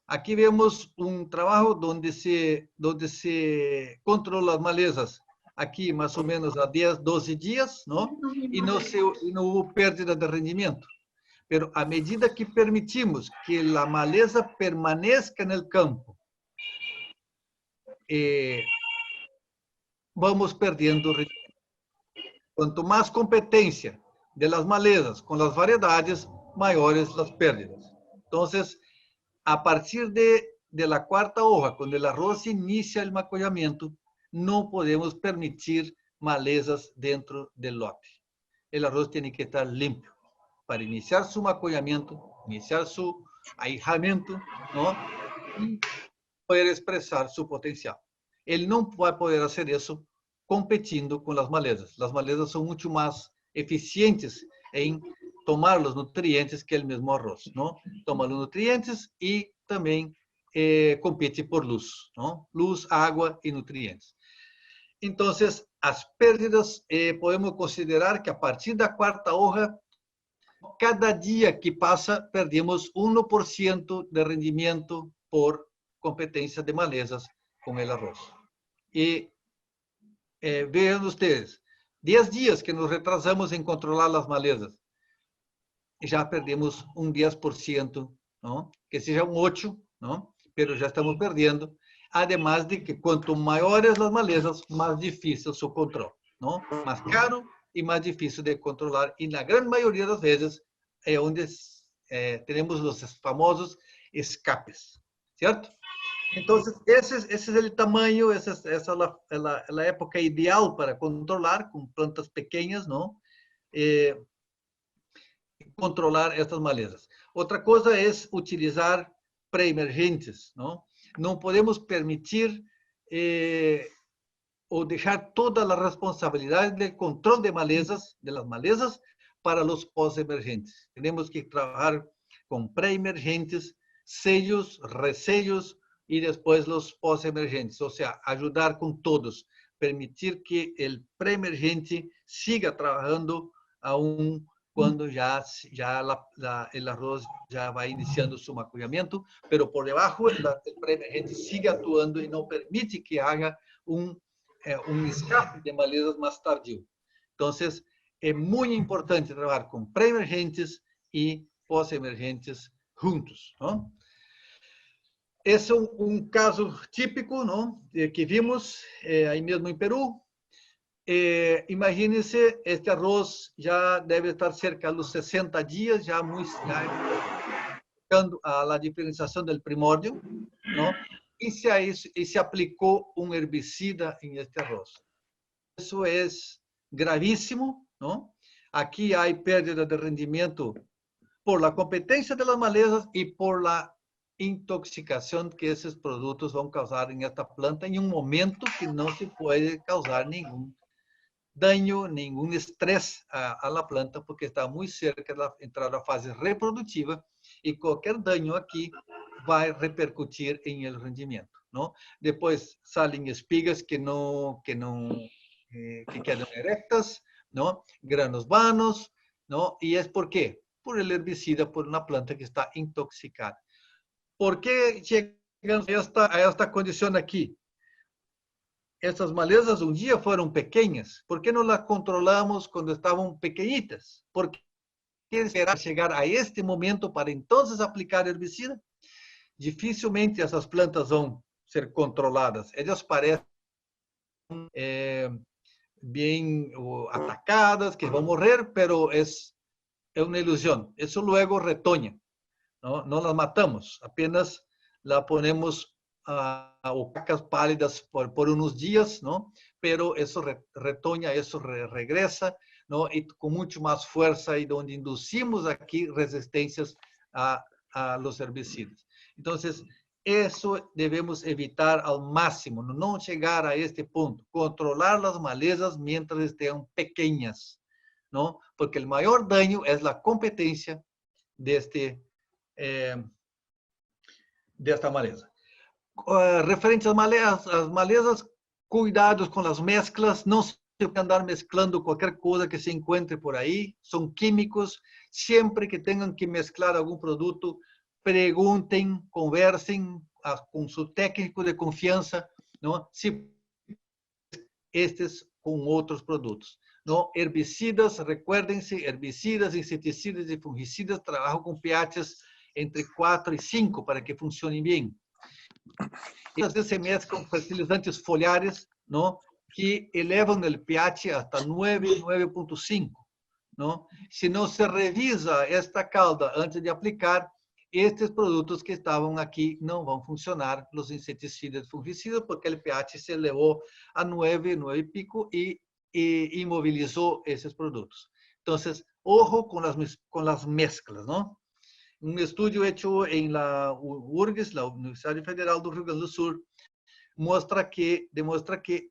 Aquí vemos un trabajo donde se controla las malezas, aquí más o menos a 10, 12 días, ¿no? Y no hubo pérdida de rendimiento. Pero a medida que permitimos que la maleza permanezca en el campo, vamos perdiendo rendimiento. Quanto mais competência de las malezas com las variedades, maiores las pérdidas. Então, a partir de la quarta hoja, quando o arroz inicia o macollamento, não podemos permitir malezas dentro do lote. O arroz tem que estar limpo para iniciar su macollamento, iniciar su ahijamiento, ¿no? Y poder expresar su potencial. Ele não vai poder fazer isso competindo com as malezas. As malezas são muito mais eficientes em tomar os nutrientes que o mesmo arroz, não? Toma os nutrientes e também compete por luz, não? Luz, água e nutrientes. Então, as pérdidas, podemos considerar que a partir da quarta hoja, cada dia que passa, perdemos 1% de rendimento por competência de malezas com o arroz. E vejam vocês, 10 dias que nos retrasamos em controlar as malezas, já perdemos 10%, não? Que seja 8%, não? Pero já estamos perdendo. Además de que quanto maiores as malezas, mais difícil o seu controle, não? Mais caro e mais difícil de controlar. E na grande maioria das vezes é onde temos os famosos escapes, certo? Então, esse é o tamanho, essa é a época ideal para controlar com plantas pequenas, não? Controlar estas malezas. Outra coisa é utilizar pré-emergentes, não? Não podemos permitir ou deixar toda a responsabilidade de controle de las malezas para os pós-emergentes. Temos que trabalhar com pré-emergentes, sellos, resellos e depois os pós-emergentes. Ou seja, ajudar com todos, permitir que o pré-emergente siga trabalhando a cuando el arroz ya va iniciando su maculamiento, pero por debajo el preemergente sigue actuando y no permite que haga un escape de malezas más tardío. Entonces, es muy importante trabajar con preemergentes y postemergentes juntos, ¿no? Es un caso típico, ¿no? Que vimos ahí mismo en Perú. Imagínense, este arroz ya debe estar cerca de los 60 días, ya buscando a la diferenciación del primordio, ¿no? Y se aplicó un herbicida en este arroz. Eso es gravísimo, ¿no? Aquí hay pérdida de rendimiento por la competencia de las malezas y por la intoxicación que esos productos van a causar en esta planta en un momento que no se puede causar ningún daño, ningún estrés a la planta, porque está muy cerca de entrar a la fase reproductiva y cualquier daño aquí va a repercutir en el rendimiento, ¿no? Después salen espigas que quedan erectas, ¿no? Granos vanos, ¿no? ¿Y es por qué? Por el herbicida, por una planta que está intoxicada. ¿Por qué llegamos a esta condición aquí? Estas malezas un día fueron pequeñas. ¿Por qué no las controlamos cuando estaban pequeñitas? ¿Por qué esperar llegar a este momento para entonces aplicar herbicida? Dificilmente essas plantas vão ser controladas. Elas parecem bem atacadas, que vão morrer, pero é uma ilusão. Isso luego retoña. Não las matamos, apenas la ponemos opacas, pálidas por unos días, ¿no? Pero eso retoña, eso regresa, ¿no? Y con mucho más fuerza y donde inducimos aquí resistencias a los herbicidas. Entonces, eso debemos evitar al máximo, no llegar a este punto, controlar las malezas mientras estén pequeñas, ¿no? Porque el mayor daño es la competencia de esta maleza. Referente às malezas, cuidados com as mesclas, não se pode andar mesclando qualquer coisa que se encontre por aí, são químicos, sempre que tenham que mesclar algum produto, perguntem, conversem com seu técnico de confiança, não? Se estes com outros produtos. Não? Herbicidas, recuérdense, herbicidas, inseticidas e fungicidas trabalham com pHs entre 4 e 5 para que funcionem bem. E às vezes se mesclam fertilizantes foliares, não? Que elevam o pH hasta 9, 9.5. Não? Se não se revisa esta calda antes de aplicar, estes produtos que estavam aqui não vão funcionar, os inseticidas e fungicidas, porque o pH se elevou a 9, 9 e pico e imovilizou esses produtos. Então, ojo com as mesclas, não? Um estudo hecho em la URGS, la Universidade Federal do Rio Grande do Sul, demonstra que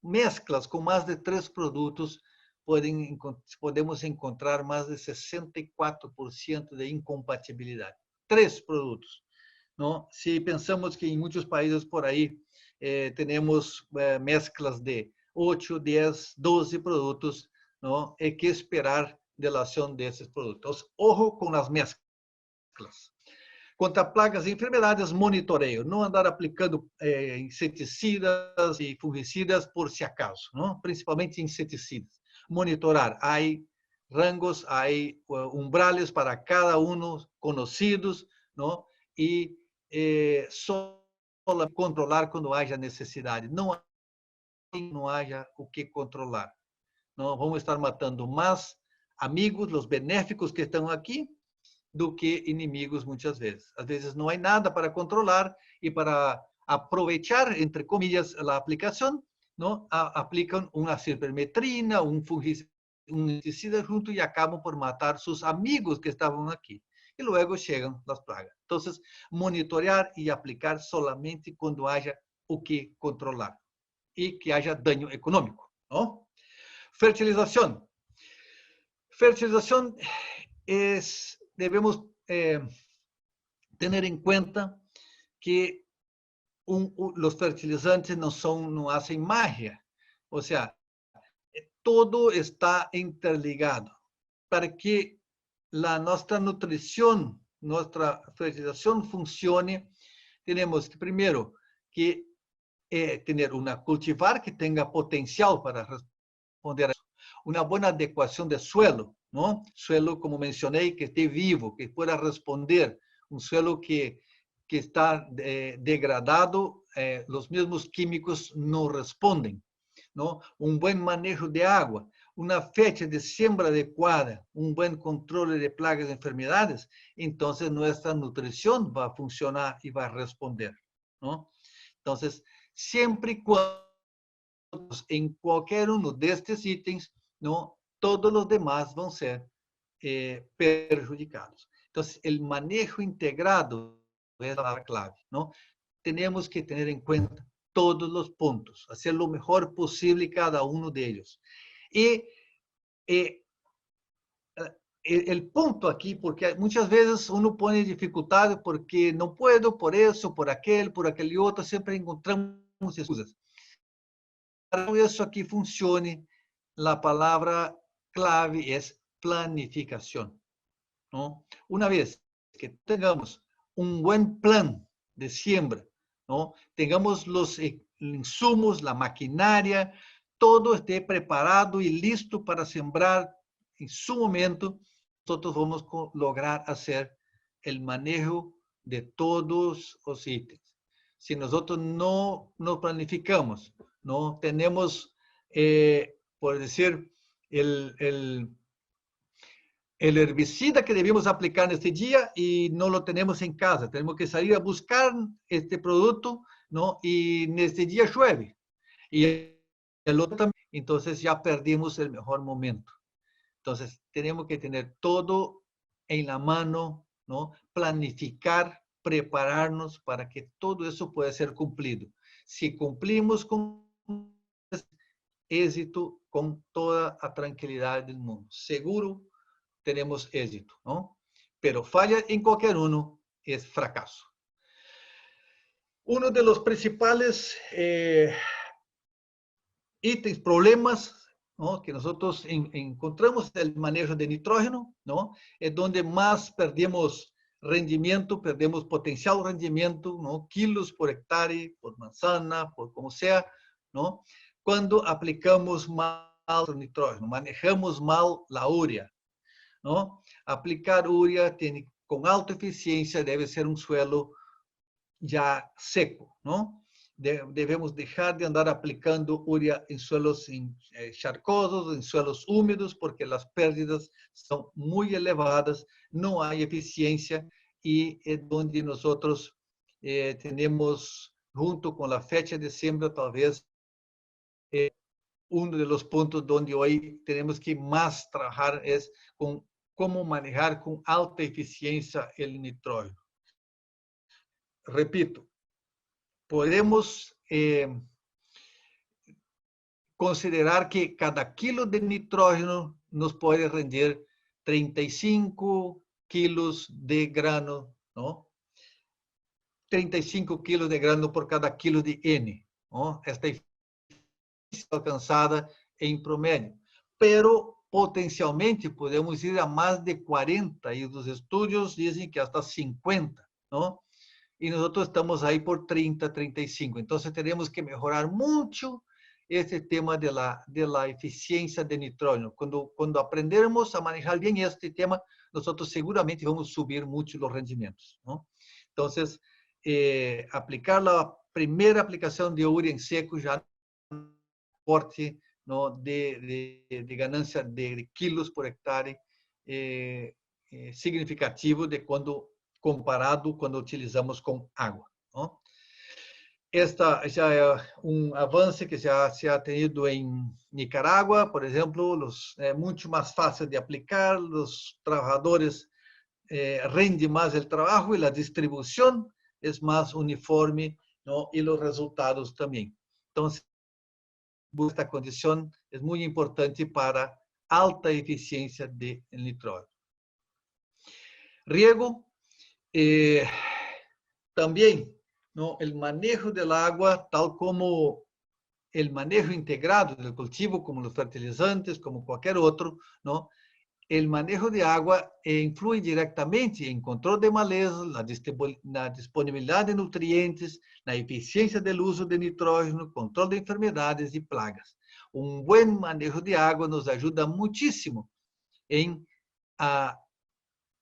mesclas com mais de 3 produtos podemos encontrar mais de 64% de incompatibilidade. 3 produtos. Não? Se pensamos que em muitos países por aí temos mesclas de 8, 10, 12 produtos, não? É que esperar de la ação desses produtos. Ojo com as mesclas. Quanto a plagas e enfermidades, monitoreio. Não andar aplicando inseticidas e fungicidas por si acaso, não? Principalmente inseticidas. Monitorar. Há rangos, há umbrales para cada um conhecidos, não? E só controlar quando haja necessidade. Não haja o que controlar. Não vamos estar matando mais amigos, os benéficos que estão aqui, do que inimigos muitas vezes. Às vezes não há nada para controlar e para aproveitar, entre comillas, a aplicação, não? Aplicam uma cipermetrina, um inseticida junto e acabam por matar seus amigos que estavam aqui. E logo chegam as pragas. Então, monitorear e aplicar solamente quando haja o que controlar e que haja dano econômico. Não? Fertilização. Fertilização devemos ter em conta que os fertilizantes não hacen magia. Ou seja, todo está interligado. para que nuestra nutrición, nuestra fertilización funcione, tenemos que primero que tener una cultivar que tenga potencial para responder a eso, una buena adecuación de suelo, ¿no? Suelo, como mencioné, que esté vivo, que pueda responder, un suelo que está degradado, los mismos químicos no responden, ¿no? Un buen manejo de agua, una fecha de siembra adecuada, un buen control de plagas y enfermedades, entonces nuestra nutrición va a funcionar y va a responder, ¿no? Entonces, siempre y cuando en cualquier uno de estos ítems, ¿no? Todos los demás van a ser perjudicados. Entonces, el manejo integrado es la clave, ¿no? Tenemos que tener en cuenta todos los puntos, hacer lo mejor posible cada uno de ellos. Y el punto aquí, porque muchas veces uno pone dificultades porque no puedo, por eso, por aquel otro, siempre encontramos excusas. Para que eso aquí funcione, la palabra clave es planificación, ¿no? Una vez que tengamos un buen plan de siembra, ¿no? Tengamos los insumos, la maquinaria, todo esté preparado y listo para sembrar en su momento, nosotros vamos a lograr hacer el manejo de todos los ítems. Si nosotros no nos planificamos, no tenemos, por decir, el herbicida que debemos aplicar en este día y no lo tenemos en casa. Tenemos que salir a buscar este producto, ¿no? Y en este día llueve. Y el otro también. Entonces ya perdimos el mejor momento. Entonces tenemos que tener todo en la mano, ¿no? Planificar, prepararnos para que todo eso pueda ser cumplido. Si cumplimos con éxito, con toda la tranquilidad del mundo. Seguro tenemos éxito, ¿no? Pero falla en cualquier uno es fracaso. Uno de los principales ítems, problemas, ¿no? Que nosotros encontramos el manejo de nitrógeno, ¿no? Es donde más perdemos rendimiento, perdemos potencial rendimiento, ¿no? Kilos por hectárea, por manzana, por como sea, ¿no? Cuando aplicamos mal el nitrógeno, manejamos mal la urea, ¿no? Aplicar urea con alta eficiencia debe ser un suelo ya seco, ¿no? Debemos dejar de andar aplicando urea en suelos charcosos, en suelos húmedos, porque las pérdidas son muy elevadas, no hay eficiencia y es donde nosotros tenemos, junto con la fecha de siembra, tal vez uno de los puntos donde hoy tenemos que más trabajar es con cómo manejar con alta eficiencia el nitrógeno. Repito, podemos considerar que cada kilo de nitrógeno nos puede rendir 35 kilos de grano, ¿no? 35 kilos de grano por cada kilo de N, ¿no? Esta eficiencia alcanzada en promedio. Pero potencialmente podemos ir a más de 40 y los estudios dicen que hasta 50, ¿no? Y nosotros estamos ahí por 30, 35. Entonces tenemos que mejorar mucho este tema de la eficiencia de nitrógeno. Cuando aprenderemos a manejar bien este tema, nosotros seguramente vamos a subir mucho los rendimientos, ¿no? Entonces, aplicar la primera aplicación de urea en seco ya aporte, ¿no? de ganancia de kilos por hectárea significativo de comparado cuando utilizamos con agua, ¿no? Esta ya es un avance que ya se ha tenido en Nicaragua, por ejemplo, mucho más fácil de aplicar, los trabajadores rinden más el trabajo y la distribución es más uniforme, ¿no? Y los resultados también. Entonces, esta condición es muy importante para alta eficiencia del nitrógeno. Riego, también, ¿no? El manejo del agua, tal como el manejo integrado del cultivo, como los fertilizantes, como cualquier otro, ¿no? el manejo de agua influye directamente en control de malezas, la disponibilidad de nutrientes, la eficiencia del uso de nitrógeno, control de enfermedades y plagas. Un buen manejo de agua nos ayuda muchísimo en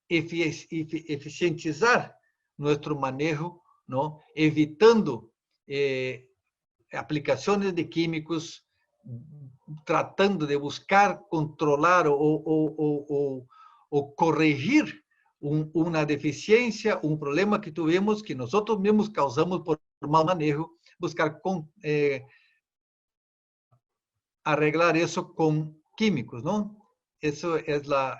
eficientizar nuestro manejo, ¿no? Evitando aplicaciones de químicos, tratando de buscar controlar o corregir una deficiencia, un problema que tuvimos que nosotros mismos causamos por mal manejo, buscar arreglar eso con químicos, ¿no? Eso es la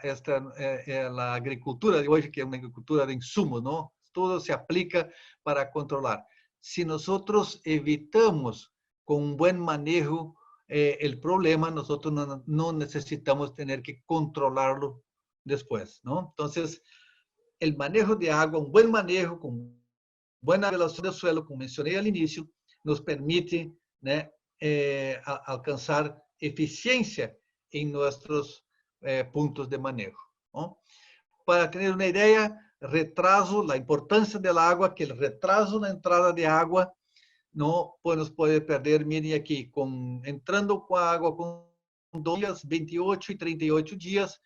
agricultura de hoy, que es una agricultura de insumos, ¿no? Todo se aplica para controlar. Si nosotros evitamos con un buen manejo el problema, nosotros no necesitamos tener que controlarlo después, ¿no? Entonces, el manejo de agua, un buen manejo con buena relación del suelo, como mencioné al inicio, nos permite, ¿no? Alcanzar eficiencia en nuestros puntos de manejo, ¿no? Para tener una idea, retraso, la importancia del agua, que el retraso en la entrada de agua, ¿no? Pues nos puede perder, miren aquí, entrando con agua con 2 días, 28 y 38 días,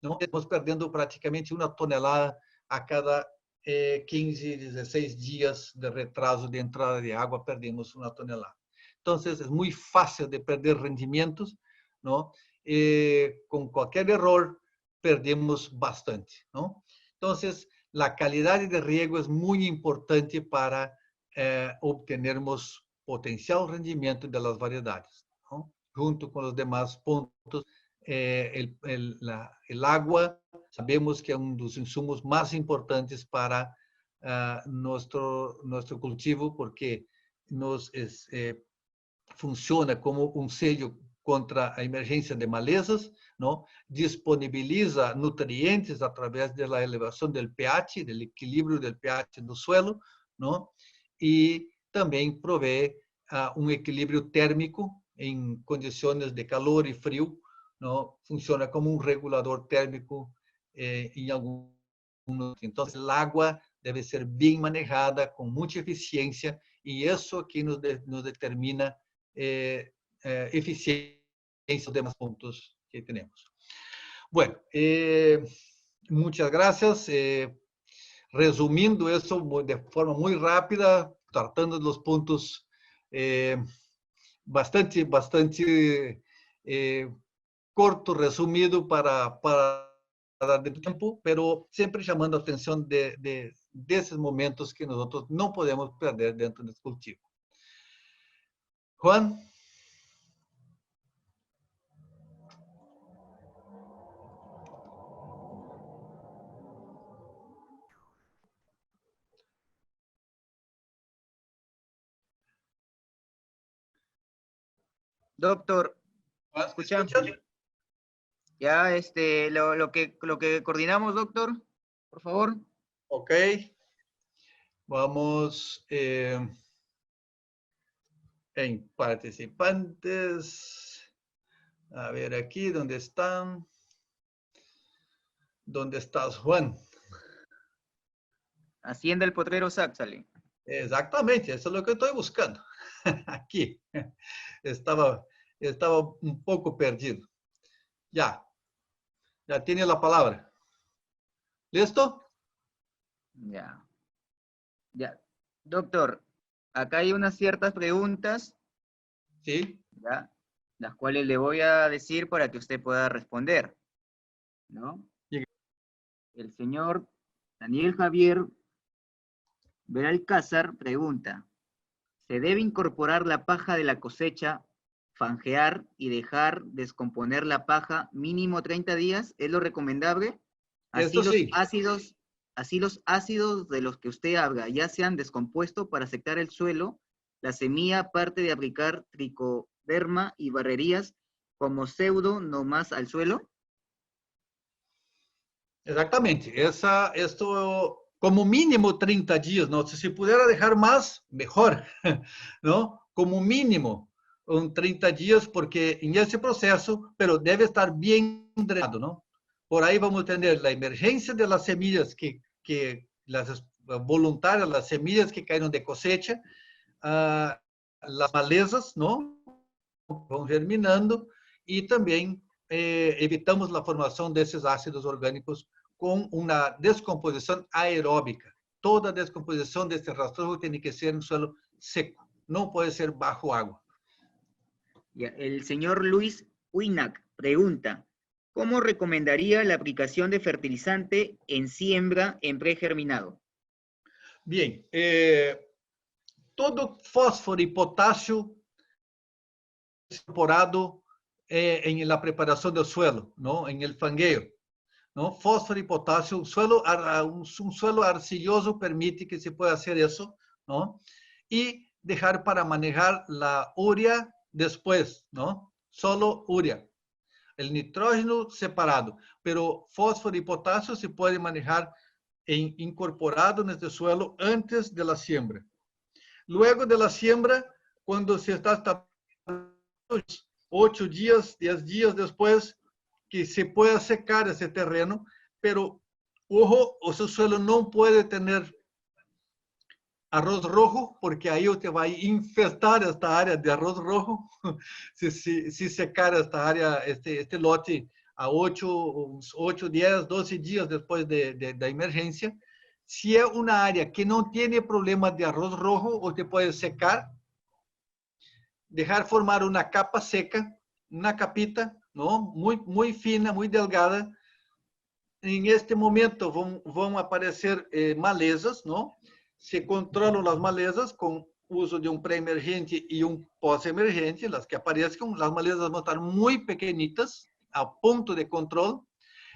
¿no? Estamos perdiendo prácticamente 1 tonelada a cada 15, 16 días de retraso de entrada de agua, perdemos 1 tonelada. Entonces, es muy fácil de perder rendimientos, ¿no? Con cualquier error, perdemos bastante, ¿no? Entonces, la calidad de riego es muy importante para obtenermos potencial rendimiento de las variedades, ¿no? Junto con los demás puntos, el agua, sabemos que es uno de los insumos más importantes para nuestro cultivo, porque funciona como un sello contra la emergencia de malezas, ¿no? Disponibiliza nutrientes a través de la elevación del pH, del equilibrio del pH del suelo, ¿no? Y también provee un equilibrio térmico en condiciones de calor y frío, ¿no? Funciona como un regulador térmico en algunos. Entonces, el agua debe ser bien manejada, con mucha eficiencia, y eso aquí nos determina eficiencia de los demás puntos que tenemos. Bueno, muchas gracias. Resumiendo eso de forma muy rápida, tratando de los puntos bastante corto, resumido para dar de tiempo, pero siempre llamando a atención de esos momentos que nosotros no podemos perder dentro del cultivo. Juan. Doctor, ¿Me ¿escucha? escuchan? Ya, lo que coordinamos, doctor, por favor. Ok. Vamos en participantes. A ver aquí, ¿dónde están? ¿Dónde estás, Juan? Hacienda el Potrero Sáxale. Exactamente, eso es lo que estoy buscando. Aquí. Estaba un poco perdido. Ya tiene la palabra. ¿Listo? Ya. Doctor, acá hay unas ciertas preguntas, Sí. ¿ya? Las cuales le voy a decir para que usted pueda responder, ¿no? Sí. El señor Daniel Javier Belalcázar pregunta, ¿se debe incorporar la paja de la cosecha, fangear y dejar descomponer la paja mínimo 30 días? ¿Es lo recomendable? Eso sí. Así los ácidos de los que usted habla ya se han descompuesto para secar el suelo, la semilla, aparte de aplicar tricoderma y barrerías como pseudo nomás al suelo. Exactamente. Esto como mínimo 30 días, ¿no? Si pudiera dejar más, mejor, ¿no? Como mínimo, 30 días, porque en ese proceso, pero debe estar bien drenado, ¿no? Por ahí vamos a tener la emergencia de las semillas las voluntarias, las semillas que cayeron de cosecha, las malezas, ¿no? Vão germinando y también evitamos la formación de esos ácidos orgánicos con una descomposición aeróbica. Toda descomposición de este rastrojo tiene que ser en suelo seco, no puede ser bajo agua. Ya, el señor Luis Huinac pregunta, ¿cómo recomendaría la aplicación de fertilizante en siembra en pregerminado? Bien, todo fósforo y potasio incorporado en la preparación del suelo, ¿no? En el fangueo, ¿no? Fósforo y potasio, un suelo arcilloso permite que se pueda hacer eso, ¿no? Y dejar para manejar la urea después, ¿no? Solo urea. El nitrógeno separado, pero fósforo y potasio se puede manejar incorporado en este suelo antes de la siembra. Luego de la siembra, cuando se está 8 días, 10 días después, que se pueda secar ese terreno, pero ojo, o seu suelo no puede tener arroz rojo, porque ahí usted va a infestar esta área de arroz rojo, si secar esta área, este lote a 8, 10, 12 días después de la emergencia. Si es una área que no tiene problema de arroz rojo, usted puede secar, dejar formar una capa seca, una capita, ¿no? Muy fina, muy delgada. En este momento van a aparecer malezas, ¿no? Se controlan las malezas con uso de un preemergente y un postemergente. Las que aparezcan, las malezas van a estar muy pequeñitas, a punto de control.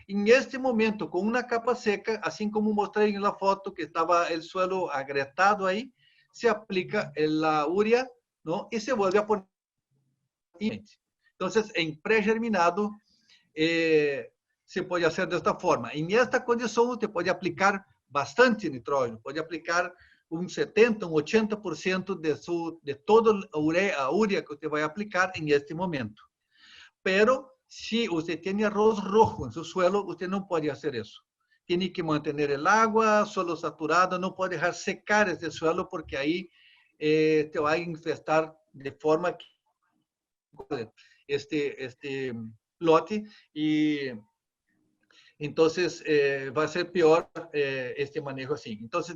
En este momento, con una capa seca, así como mostré en la foto que estaba el suelo agrietado ahí, se aplica la urea, ¿no? Y se vuelve a poner. Entonces, en pregerminado, se puede hacer de esta forma. En esta condición, usted puede aplicar bastante nitrógeno, puede aplicar un 70, un 80% de toda la urea que usted va a aplicar en este momento. Pero si usted tiene arroz rojo en su suelo, usted no puede hacer eso. Tiene que mantener el agua, suelo saturado, no puede dejar secar este suelo porque ahí te va a infestar de forma que este lote y entonces va a ser peor este manejo así. Entonces,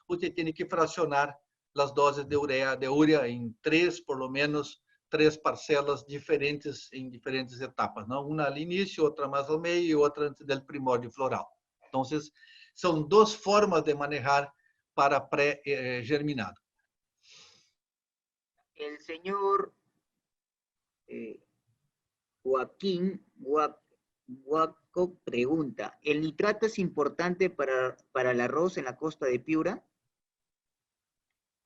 usted tiene que fraccionar las dosis de urea en por lo menos tres parcelas diferentes en diferentes etapas, ¿no? Una al inicio, otra más al medio y otra antes del primordio floral. Entonces, son dos formas de manejar para pre-germinado. El señor Joaquín Huaco pregunta, ¿el nitrato es importante para el arroz en la costa de Piura?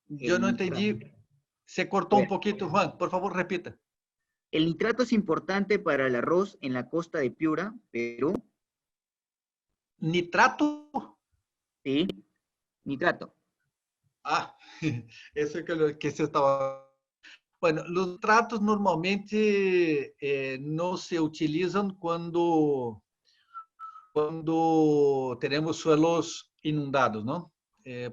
Yo no entendí, se cortó un poquito, Juan, por favor repita. ¿El nitrato es importante para el arroz en la costa de Piura, Perú? ¿Nitrato? Sí, nitrato. Ah, eso es que se estaba... Bueno, los nitratos normalmente no se utilizan cuando tenemos suelos inundados, ¿no?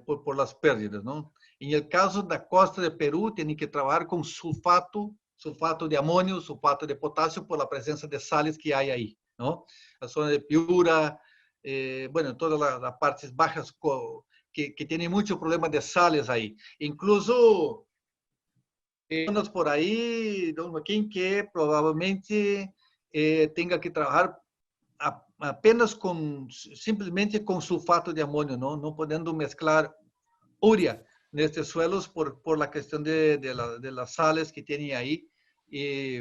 Por las pérdidas, ¿no? En el caso de la costa de Perú, tienen que trabajar con sulfato de amonio, sulfato de potasio, por la presencia de sales que hay ahí, ¿no? La zona de Piura, bueno, todas las partes bajas que tienen mucho problema de sales ahí. Incluso zonas por ahí, don Joaquín, que probablemente tenga que trabajar apenas simplemente con sulfato de amonio, no podendo mezclar urea en estos suelos por la cuestión de las sales que tienen ahí y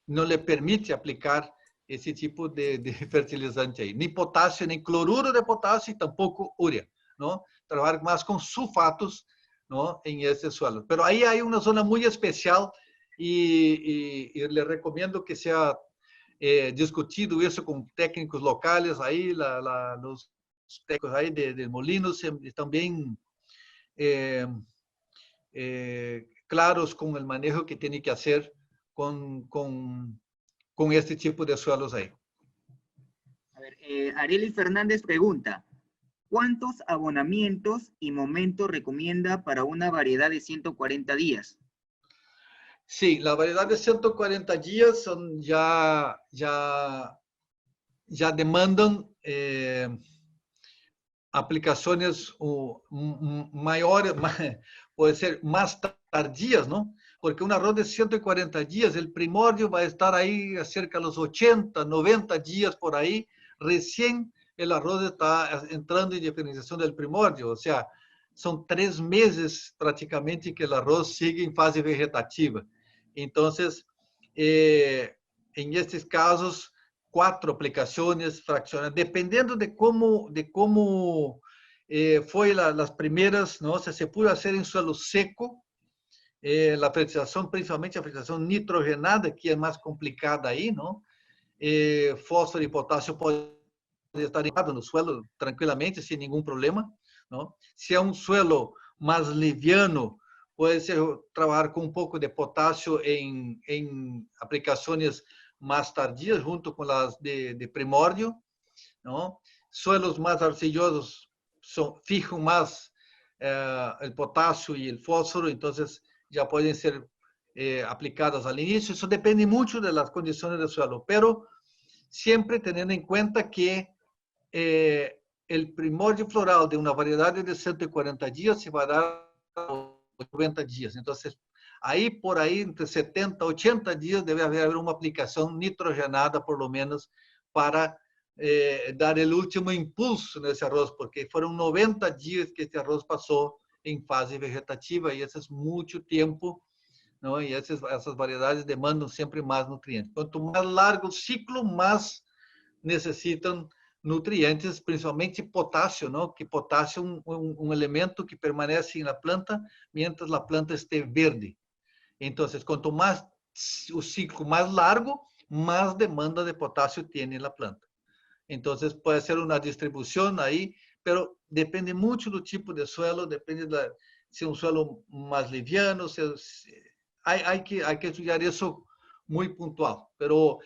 no le permite aplicar ese tipo de fertilizante ahí, ni potasio, ni cloruro de potasio y tampoco urea, ¿no? Trabajar más con sulfatos, ¿no? En este suelo. Pero ahí hay una zona muy especial y le recomiendo que sea discutido eso con técnicos locales, ahí los técnicos ahí de Molinos están bien claros con el manejo que tiene que hacer con este tipo de suelos ahí. A ver, Ariely Fernández pregunta, ¿cuántos abonamientos y momentos recomienda para una variedad de 140 días? Sí, la variedad de 140 días son ya demandan aplicaciones mayores, puede ser más tardías, ¿no? Porque un arroz de 140 días, el primordio va a estar ahí cerca de los 80, 90 días por ahí, recién el arroz está entrando en diferenciación del primordio, o sea, son 3 meses prácticamente que el arroz sigue en fase vegetativa. Entonces, en estos casos, 4 aplicaciones fraccionadas, dependiendo de cómo fue las primeras, ¿no? Se puede hacer en suelo seco, la fertilización, principalmente la fertilización nitrogenada, que es más complicada ahí, ¿no? Fósforo y potasio pueden estar en el suelo tranquilamente, sin ningún problema, ¿no? Si es un suelo más liviano, puede ser trabajar con un poco de potasio en aplicaciones más tardías, junto con las de primordio, ¿no? Suelos más arcillosos fijan más el potasio y el fósforo, entonces ya pueden ser aplicadas al inicio. Eso depende mucho de las condiciones del suelo, pero siempre teniendo en cuenta que el primordio floral de una variedad de 140 días se va a dar a 90 días. Entonces, ahí por ahí, entre 70 y 80 días, debe haber una aplicación nitrogenada, por lo menos, para dar el último impulso nesse arroz, porque fueron 90 días que este arroz pasó en fase vegetativa y eso es mucho tiempo, ¿no? Y esas variedades demandan siempre más nutrientes. Cuanto más largo el ciclo, más necessitam nutrientes, principalmente potássio, não? Que potássio é um elemento que permanece na planta mientras a planta esté verde. Então, quanto mais o ciclo mais largo, mais demanda de potássio tem na planta. Então, pode ser uma distribuição aí, pero depende muito do tipo de suelo, depende se é um suelo mais liviano, hay que estudar isso muito pontual, pero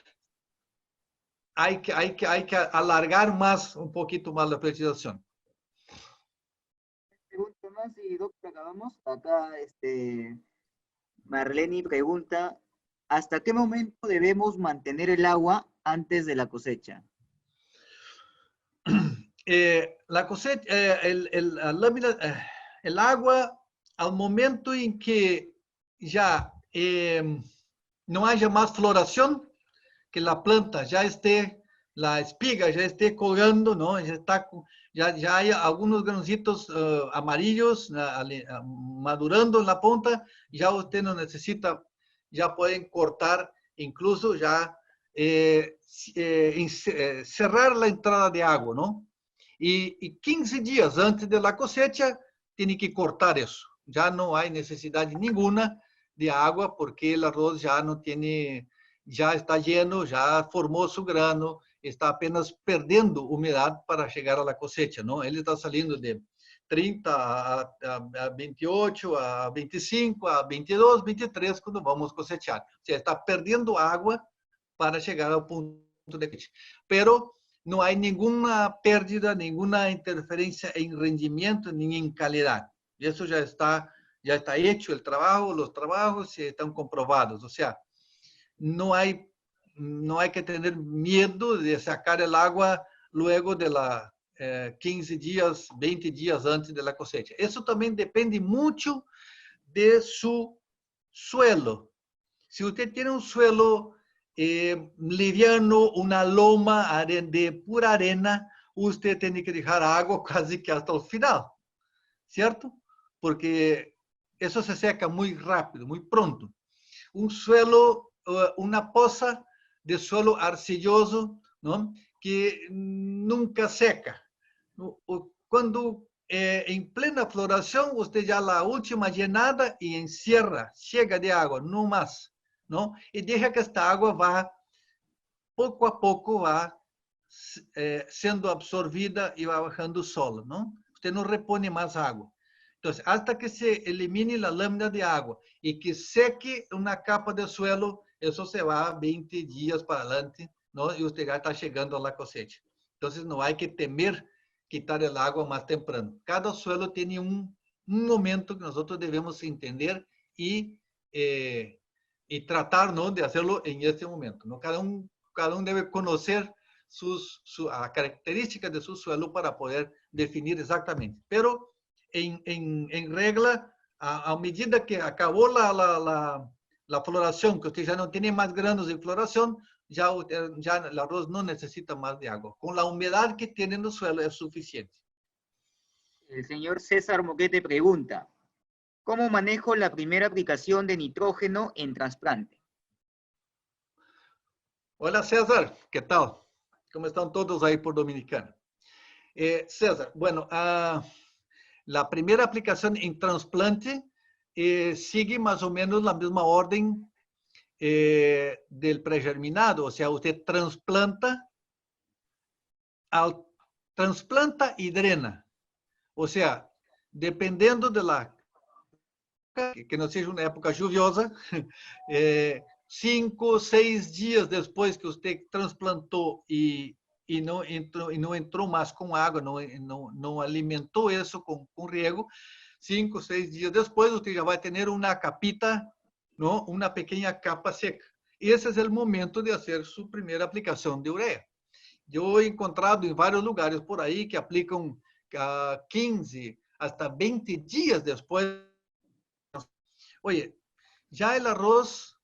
hay que alargar más, un poquito más la fertilización. Pregunta más y doctor, acabamos. Acá, Marlene pregunta, ¿hasta qué momento debemos mantener el agua antes de la cosecha? La cosecha, la lámina, el agua, al momento en que ya no haya más floración, que la planta ya esté, la espiga ya esté colgando, ¿no? Ya hay algunos grancitos amarillos madurando en la punta, ya usted no necesita, ya pueden cortar, incluso ya cerrar la entrada de agua, ¿no? Y 15 días antes de la cosecha, tiene que cortar eso. Ya no hay necesidad ninguna de agua porque el arroz ya no tiene, ya está lleno, ya formó su grano, está apenas perdiendo humedad para llegar a la cosecha, ¿no? Él está saliendo de 30 a 28, a 25, a 22, 23 cuando vamos a cosechar. O sea, está perdiendo agua para llegar al punto de cosecha. Pero no hay ninguna pérdida, ninguna interferencia en rendimiento ni en calidad. Y eso ya está hecho el trabajo, los trabajos están comprobados. O sea, no hay que tener miedo de sacar el agua luego de 15 días, 20 días antes de la cosecha. Eso también depende mucho de su suelo. Si usted tiene un suelo liviano, una loma de pura arena, usted tiene que dejar agua casi que hasta el final, ¿cierto? Porque eso se seca muy rápido, muy pronto. Un suelo, una poza de suelo arcilloso, ¿no? Que nunca seca. Cuando en plena floración, usted ya la última llenada y encierra, llega de agua, no más, ¿no? Y deja que esta agua va, poco a poco, va siendo absorbida y va bajando sola, ¿no? Usted no repone más agua. Entonces, hasta que se elimine la lámina de agua y que seque una capa de suelo eso se va 20 días para adelante, ¿no? Y usted ya está llegando a la cosecha. Entonces, no hay que temer quitar el agua más temprano. Cada suelo tiene un momento que nosotros debemos entender y tratar, ¿no?, de hacerlo en este momento, ¿no? Cada uno debe conocer las características de su suelo para poder definir exactamente. Pero en regla, a medida que acabó la floración, que usted ya no tiene más granos de floración, ya el arroz no necesita más de agua. Con la humedad que tiene en el suelo es suficiente. El señor César Moquete pregunta, ¿cómo manejo la primera aplicación de nitrógeno en trasplante? Hola César, ¿qué tal? ¿Cómo están todos ahí por Dominicana? César, bueno, la primera aplicación en trasplante sigue más o menos la misma orden del pregerminado, o sea, usted trasplanta y drena. O sea, dependiendo de que no seja una época lluviosa, 5 o 6 días después que usted trasplantó y no entró más con agua, no alimentó eso con riego, 5 o 6 días después usted ya va a tener una capita, ¿no?, una pequeña capa seca. Y ese es el momento de hacer su primera aplicación de urea. Yo he encontrado en varios lugares por ahí que aplican 15 hasta 20 días después. Oye, ya el arroz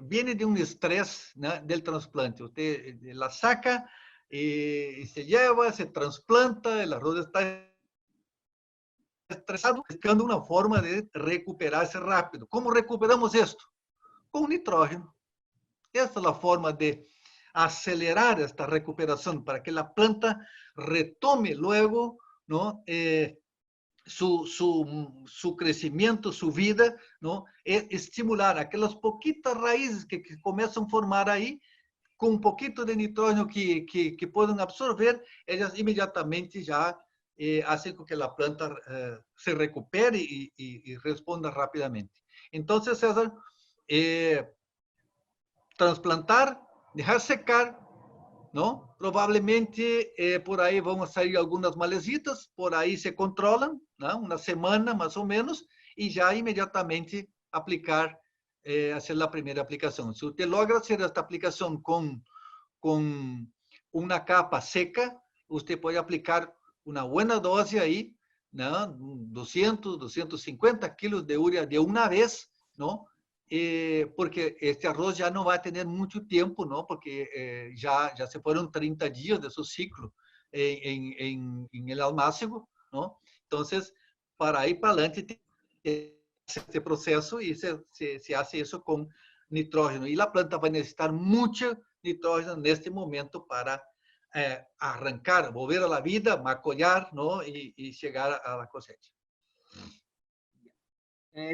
viene de un estrés, ¿no?, del trasplante. Usted la saca y se lleva, se trasplanta, el arroz está estresado, buscando una forma de recuperarse rápido. ¿Cómo recuperamos esto? Con nitrógeno. Esta es la forma de acelerar esta recuperación para que la planta retome luego, ¿no?, su crecimiento, su vida, ¿no? Es estimular aquellas poquitas raíces que comienzan a formar ahí, con un poquito de nitrógeno que pueden absorber, ellas inmediatamente ya hacen con que la planta se recupere y responda rápidamente. Entonces, César, trasplantar, dejar secar, ¿no? Probablemente por ahí van a salir algunas malecitas, por ahí se controlan, ¿no?, una semana más o menos, y ya inmediatamente aplicar, hacer la primera aplicación. Si usted logra hacer esta aplicación con una capa seca, usted puede aplicar una buena dosis ahí, ¿no?, 200, 250 kilos de urea de una vez, ¿no?, porque este arroz ya no va a tener mucho tiempo, ¿no?, porque ya se fueron 30 días de su ciclo en el almácigo, ¿no? Entonces, para ir para adelante, este proceso y se hace eso con nitrógeno. Y la planta va a necesitar mucho nitrógeno en este momento para arrancar, volver a la vida, macollar, ¿no?, y llegar a la cosecha.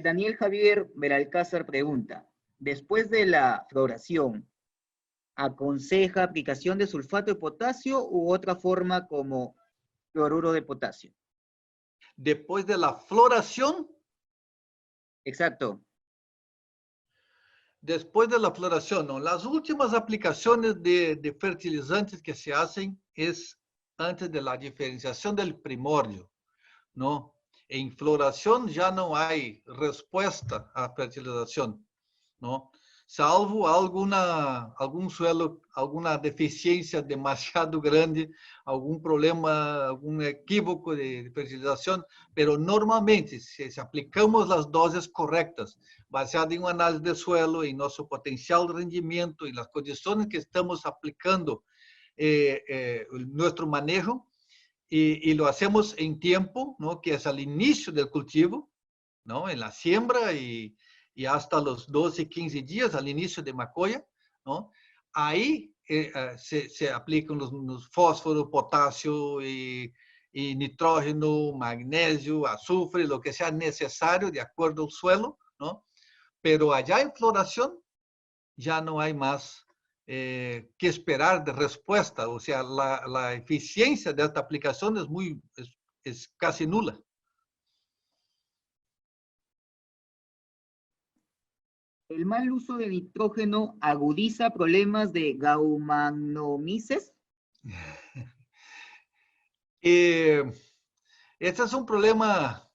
Daniel Javier Belalcázar pregunta, después de la floración, ¿aconseja aplicación de sulfato de potasio u otra forma como cloruro de potasio? Después de la floración. Exacto. Después de la floración, ¿no? Las últimas aplicaciones de fertilizantes que se hacen es antes de la diferenciación del primordio, ¿no? En floración ya no hay respuesta a fertilización, ¿no? Salvo algún suelo, alguna deficiencia demasiado grande, algún problema, algún equívoco de fertilización, pero normalmente, si aplicamos las dosis correctas, baseado en un análisis de suelo, en nuestro potencial de rendimiento, en las condiciones que estamos aplicando nuestro manejo, y lo hacemos en tiempo, ¿no?, que es al inicio del cultivo, ¿no?, en la siembra y hasta los 12, 15 días al inicio de macolla, ¿no? Ahí se aplican los fósforo, potasio y nitrógeno, magnesio, azufre, lo que sea necesario de acuerdo al suelo, ¿no? Pero allá en floración ya no hay más que esperar de respuesta, o sea, la eficiencia de esta aplicación es casi nula. ¿El mal uso de nitrógeno agudiza problemas de gaumanomices? Este es un problema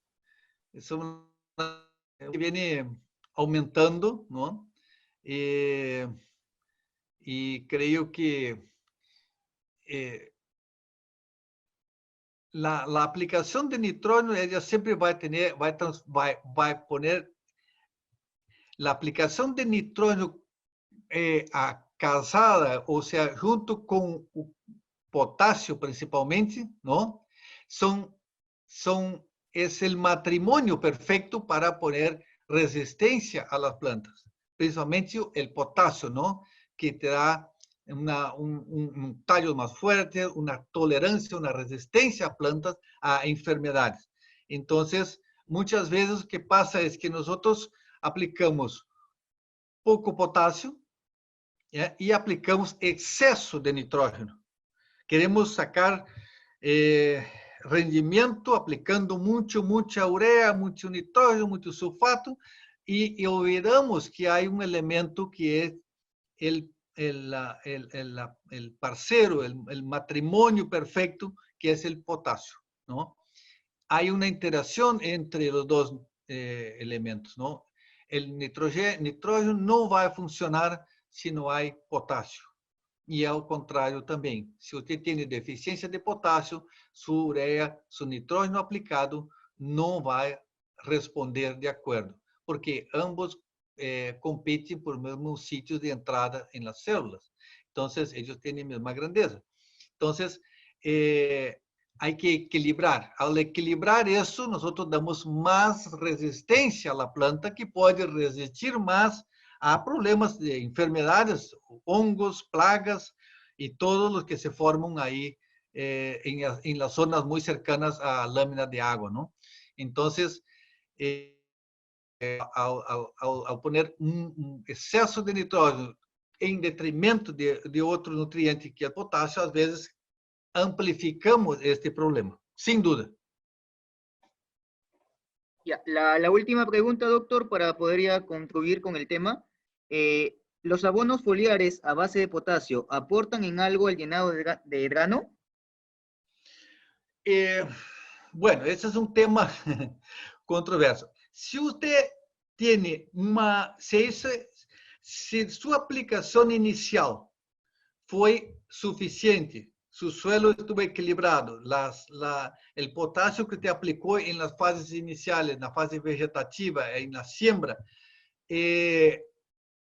que viene aumentando, ¿no? Y creo que la aplicación de nitrógeno, ella siempre va a poner la aplicación de nitrógeno casada, o sea, junto con o potasio principalmente, ¿no? Es el matrimonio perfecto para poner resistencia a las plantas, principalmente el potasio, ¿no? Que te da un tallo más fuerte, una tolerancia, una resistencia a plantas, a enfermedades. Entonces, muchas veces lo que pasa es que nosotros aplicamos poco potasio, y aplicamos exceso de nitrógeno. Queremos sacar rendimiento aplicando mucha urea, mucho nitrógeno, mucho sulfato, y olvidamos que hay un elemento que es el parcero, el matrimonio perfecto, que es el potasio, ¿no? Hay una interacción entre los dos elementos, ¿no? El nitrógeno no va a funcionar si no hay potasio. Y al contrario también, si usted tiene deficiencia de potasio, su urea, su nitrógeno aplicado no va a responder de acuerdo, porque ambos compiten por mismos sitios de entrada en las células. Entonces, ellos tienen misma grandeza. Entonces, hay que equilibrar. Al equilibrar eso, nosotros damos más resistencia a la planta, que puede resistir más a problemas de enfermedades, hongos, plagas y todos los que se forman ahí en las zonas muy cercanas a láminas de agua, ¿no? Entonces, al poner un exceso de nitrógeno en detrimento de otro nutriente que el potasio, a veces amplificamos este problema, sin duda. Ya, la última pregunta, doctor, para poder ya concluir con el tema. ¿Los abonos foliares a base de potasio aportan en algo al llenado de grano? Bueno, ese es un tema controverso. Si usted tiene si su aplicación inicial fue suficiente, su suelo estuvo equilibrado, el potasio que te aplicó en las fases iniciales, en la fase vegetativa, en la siembra,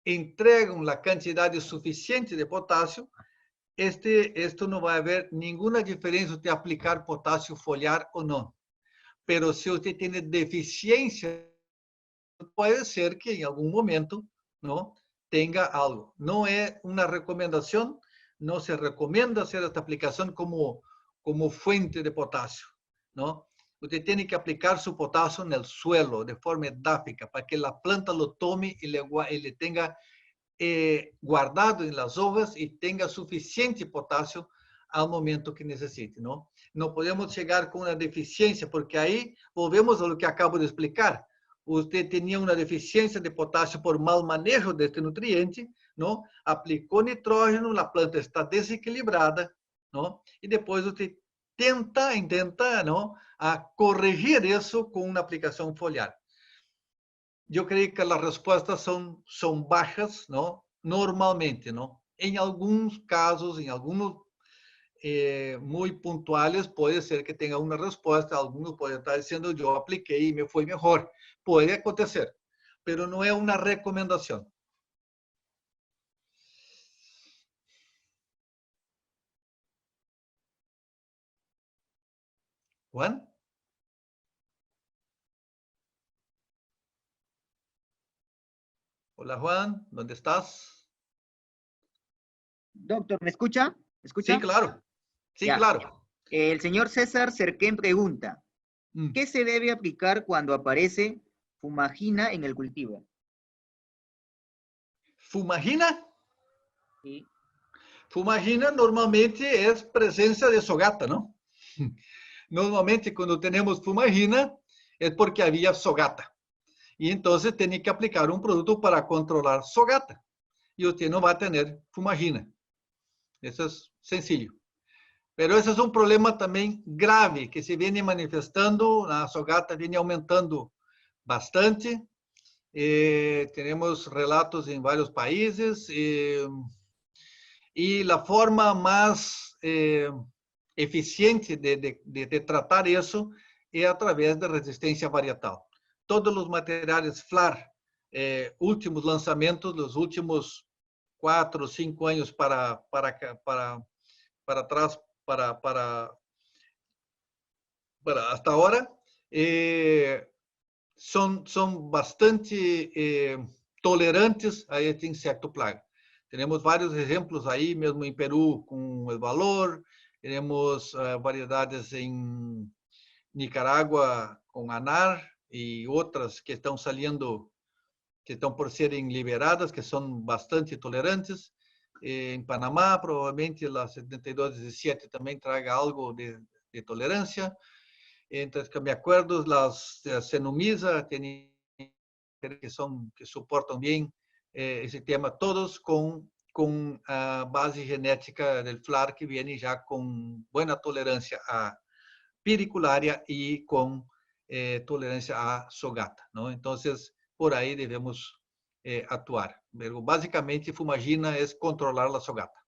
entregan la cantidad suficiente de potasio, esto no va a haber ninguna diferencia de aplicar potasio foliar o no. Pero si usted tiene deficiencia, puede ser que en algún momento, ¿no?, tenga algo. No es una recomendación, no se recomienda hacer esta aplicación como fuente de potasio, ¿no? Usted tiene que aplicar su potasio en el suelo de forma edáfica para que la planta lo tome y le tenga guardado en las hojas y tenga suficiente potasio al momento que necesite, ¿no? No podemos llegar con una deficiencia, porque ahí volvemos a lo que acabo de explicar. Usted tenía una deficiencia de potasio por mal manejo de este nutriente, ¿no? Aplicó nitrógeno, la planta está desequilibrada, ¿no? Y después usted intenta, ¿no?, a corregir eso con una aplicación foliar. Yo creo que las respuestas son bajas, ¿no? Normalmente, ¿no? En algunos casos, en algunos muy puntuales, puede ser que tenga una respuesta. Algunos pueden estar diciendo, yo apliqué y me fue mejor. Puede acontecer, pero no es una recomendación. Juan. Hola, Juan, ¿dónde estás? Doctor, ¿me escucha? ¿Me escucha? Sí, claro. Sí, ya. claro. El señor César Cerquén pregunta, ¿qué se debe aplicar cuando aparece fumagina en el cultivo? ¿Fumagina? Sí. Fumagina normalmente es presencia de sogata, ¿no? Normalmente cuando tenemos fumagina es porque había sogata. Y entonces tiene que aplicar un producto para controlar sogata. Y usted no va a tener fumagina. Eso es sencillo. Pero ese es un problema también grave que se viene manifestando. La sogata viene aumentando bastante. Tenemos relatos en varios países. Y la forma más eficiente de tratar eso es a través de resistencia varietal. Todos los materiales FLAR, últimos lanzamientos, los últimos 4 o 5 años para atrás, para hasta ahora, son bastante tolerantes a este insecto plaga. Tenemos varios ejemplos ahí mesmo en Perú con el valor, tenemos variedades en Nicaragua con anar y otras que están saliendo, que están por ser liberadas, que son bastante tolerantes. En Panamá probablemente la 7217 también traiga algo de tolerancia. Entonces, que me acuerdo, las Cenomyza tienen que soportan bien ese tema, todos con base genética del FLAR que viene ya con buena tolerancia a piricularia y con tolerancia a sogata, ¿no? Entonces, por ahí debemos actuar. Pero básicamente, fumagina es controlar la sogata.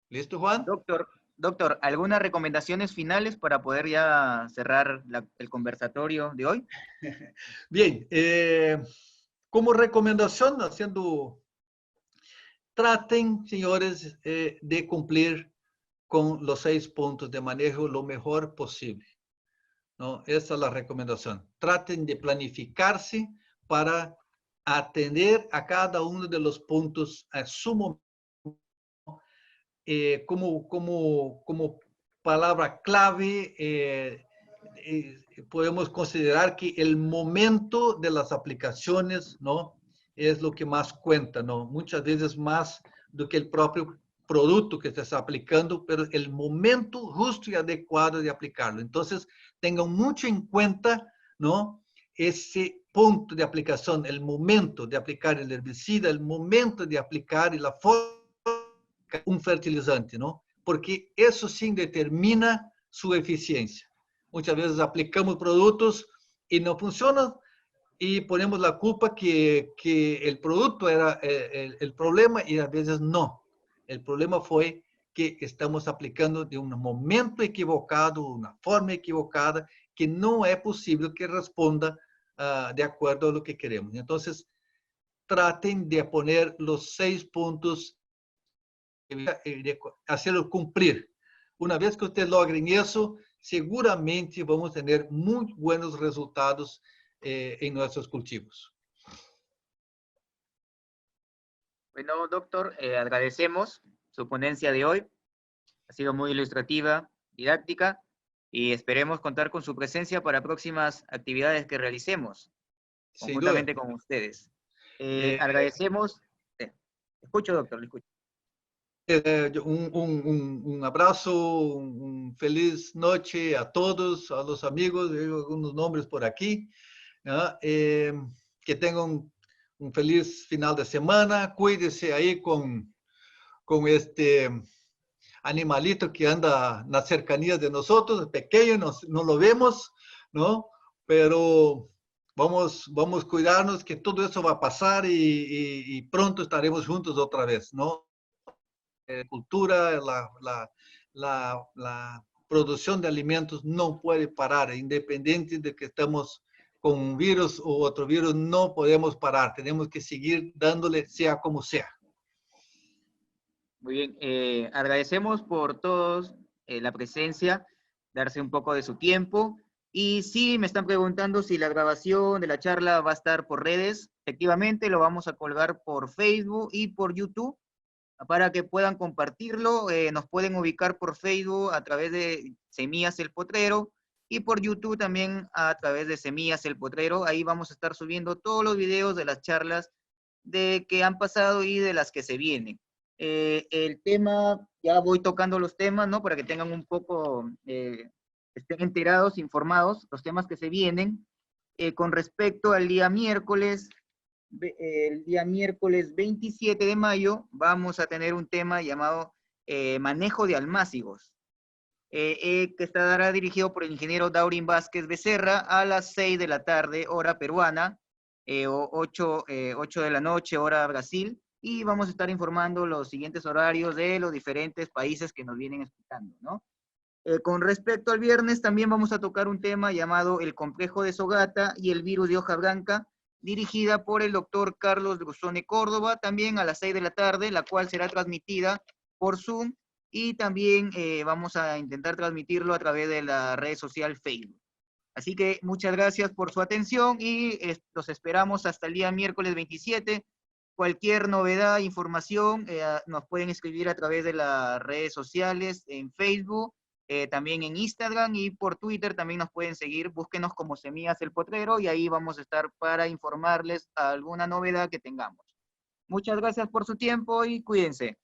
¿Listo, Juan? Doctor, ¿algunas recomendaciones finales para poder ya cerrar el conversatorio de hoy? Bien, como recomendación, traten, señores, de cumplir con los 6 puntos de manejo lo mejor posible, ¿no? Esa es la recomendación. Traten de planificarse para atender a cada uno de los puntos a su momento. Como palabra clave, podemos considerar que el momento de las aplicaciones, ¿no?, es lo que más cuenta, ¿no? Muchas veces más do que el propio producto que se está aplicando, pero el momento justo y adecuado de aplicarlo. Entonces, tengan mucho en cuenta, ¿no?, ese punto de aplicación, el momento de aplicar el herbicida, el momento de aplicar y la forma un fertilizante, ¿no? Porque eso sí determina su eficiencia. Muchas veces aplicamos productos y no funcionan y ponemos la culpa que el producto era el problema y a veces no. El problema fue que estamos aplicando de un momento equivocado, una forma equivocada, que no es posible que responda de acuerdo a lo que queremos. Entonces, traten de poner los 6 puntos, de hacerlo cumplir. Una vez que ustedes logren eso, seguramente vamos a tener muy buenos resultados en nuestros cultivos. Bueno, doctor, agradecemos su ponencia de hoy. Ha sido muy ilustrativa, didáctica, y esperemos contar con su presencia para próximas actividades que realicemos, conjuntamente con ustedes. Agradecemos. Escucho, doctor, le escucho. Un abrazo, un feliz noche a todos, a los amigos, veo algunos nombres por aquí, ¿no? Que tengan un feliz final de semana, cuídese ahí con este animalito que anda en las cercanías de nosotros, pequeño, no lo vemos, ¿no? Pero vamos a cuidarnos, que todo eso va a pasar y pronto estaremos juntos otra vez, ¿no? Cultura, la producción de alimentos no puede parar, independiente de que estamos con un virus u otro virus, no podemos parar, tenemos que seguir dándole sea como sea. Muy bien, agradecemos por todos la presencia, darse un poco de su tiempo. Y sí, me están preguntando si la grabación de la charla va a estar por redes. Efectivamente, lo vamos a colgar por Facebook y por YouTube para que puedan compartirlo. Nos pueden ubicar por Facebook a través de Semillas El Potrero y por YouTube también a través de Semillas El Potrero. Ahí vamos a estar subiendo todos los videos de las charlas que han pasado y de las que se vienen. El tema, ya voy tocando los temas, ¿no? Para que tengan un poco, estén enterados, informados, los temas que se vienen. Con respecto al día miércoles, el día miércoles 27 de mayo, vamos a tener un tema llamado manejo de almácigos, que estará dirigido por el ingeniero Daurin Vázquez Becerra a las 6 de la tarde, hora peruana, o 8 de la noche, hora Brasil, y vamos a estar informando los siguientes horarios de los diferentes países que nos vienen escuchando, ¿no? Con respecto al viernes, también vamos a tocar un tema llamado el complejo de Sogata y el virus de hoja blanca, dirigida por el doctor Carlos Drusone Córdoba, también a las 6 de la tarde, la cual será transmitida por Zoom, y también vamos a intentar transmitirlo a través de la red social Facebook. Así que muchas gracias por su atención y los esperamos hasta el día miércoles 27. Cualquier novedad, información, nos pueden escribir a través de las redes sociales, en Facebook, también en Instagram y por Twitter también nos pueden seguir. Búsquenos como Semillas el Potrero y ahí vamos a estar para informarles alguna novedad que tengamos. Muchas gracias por su tiempo y cuídense.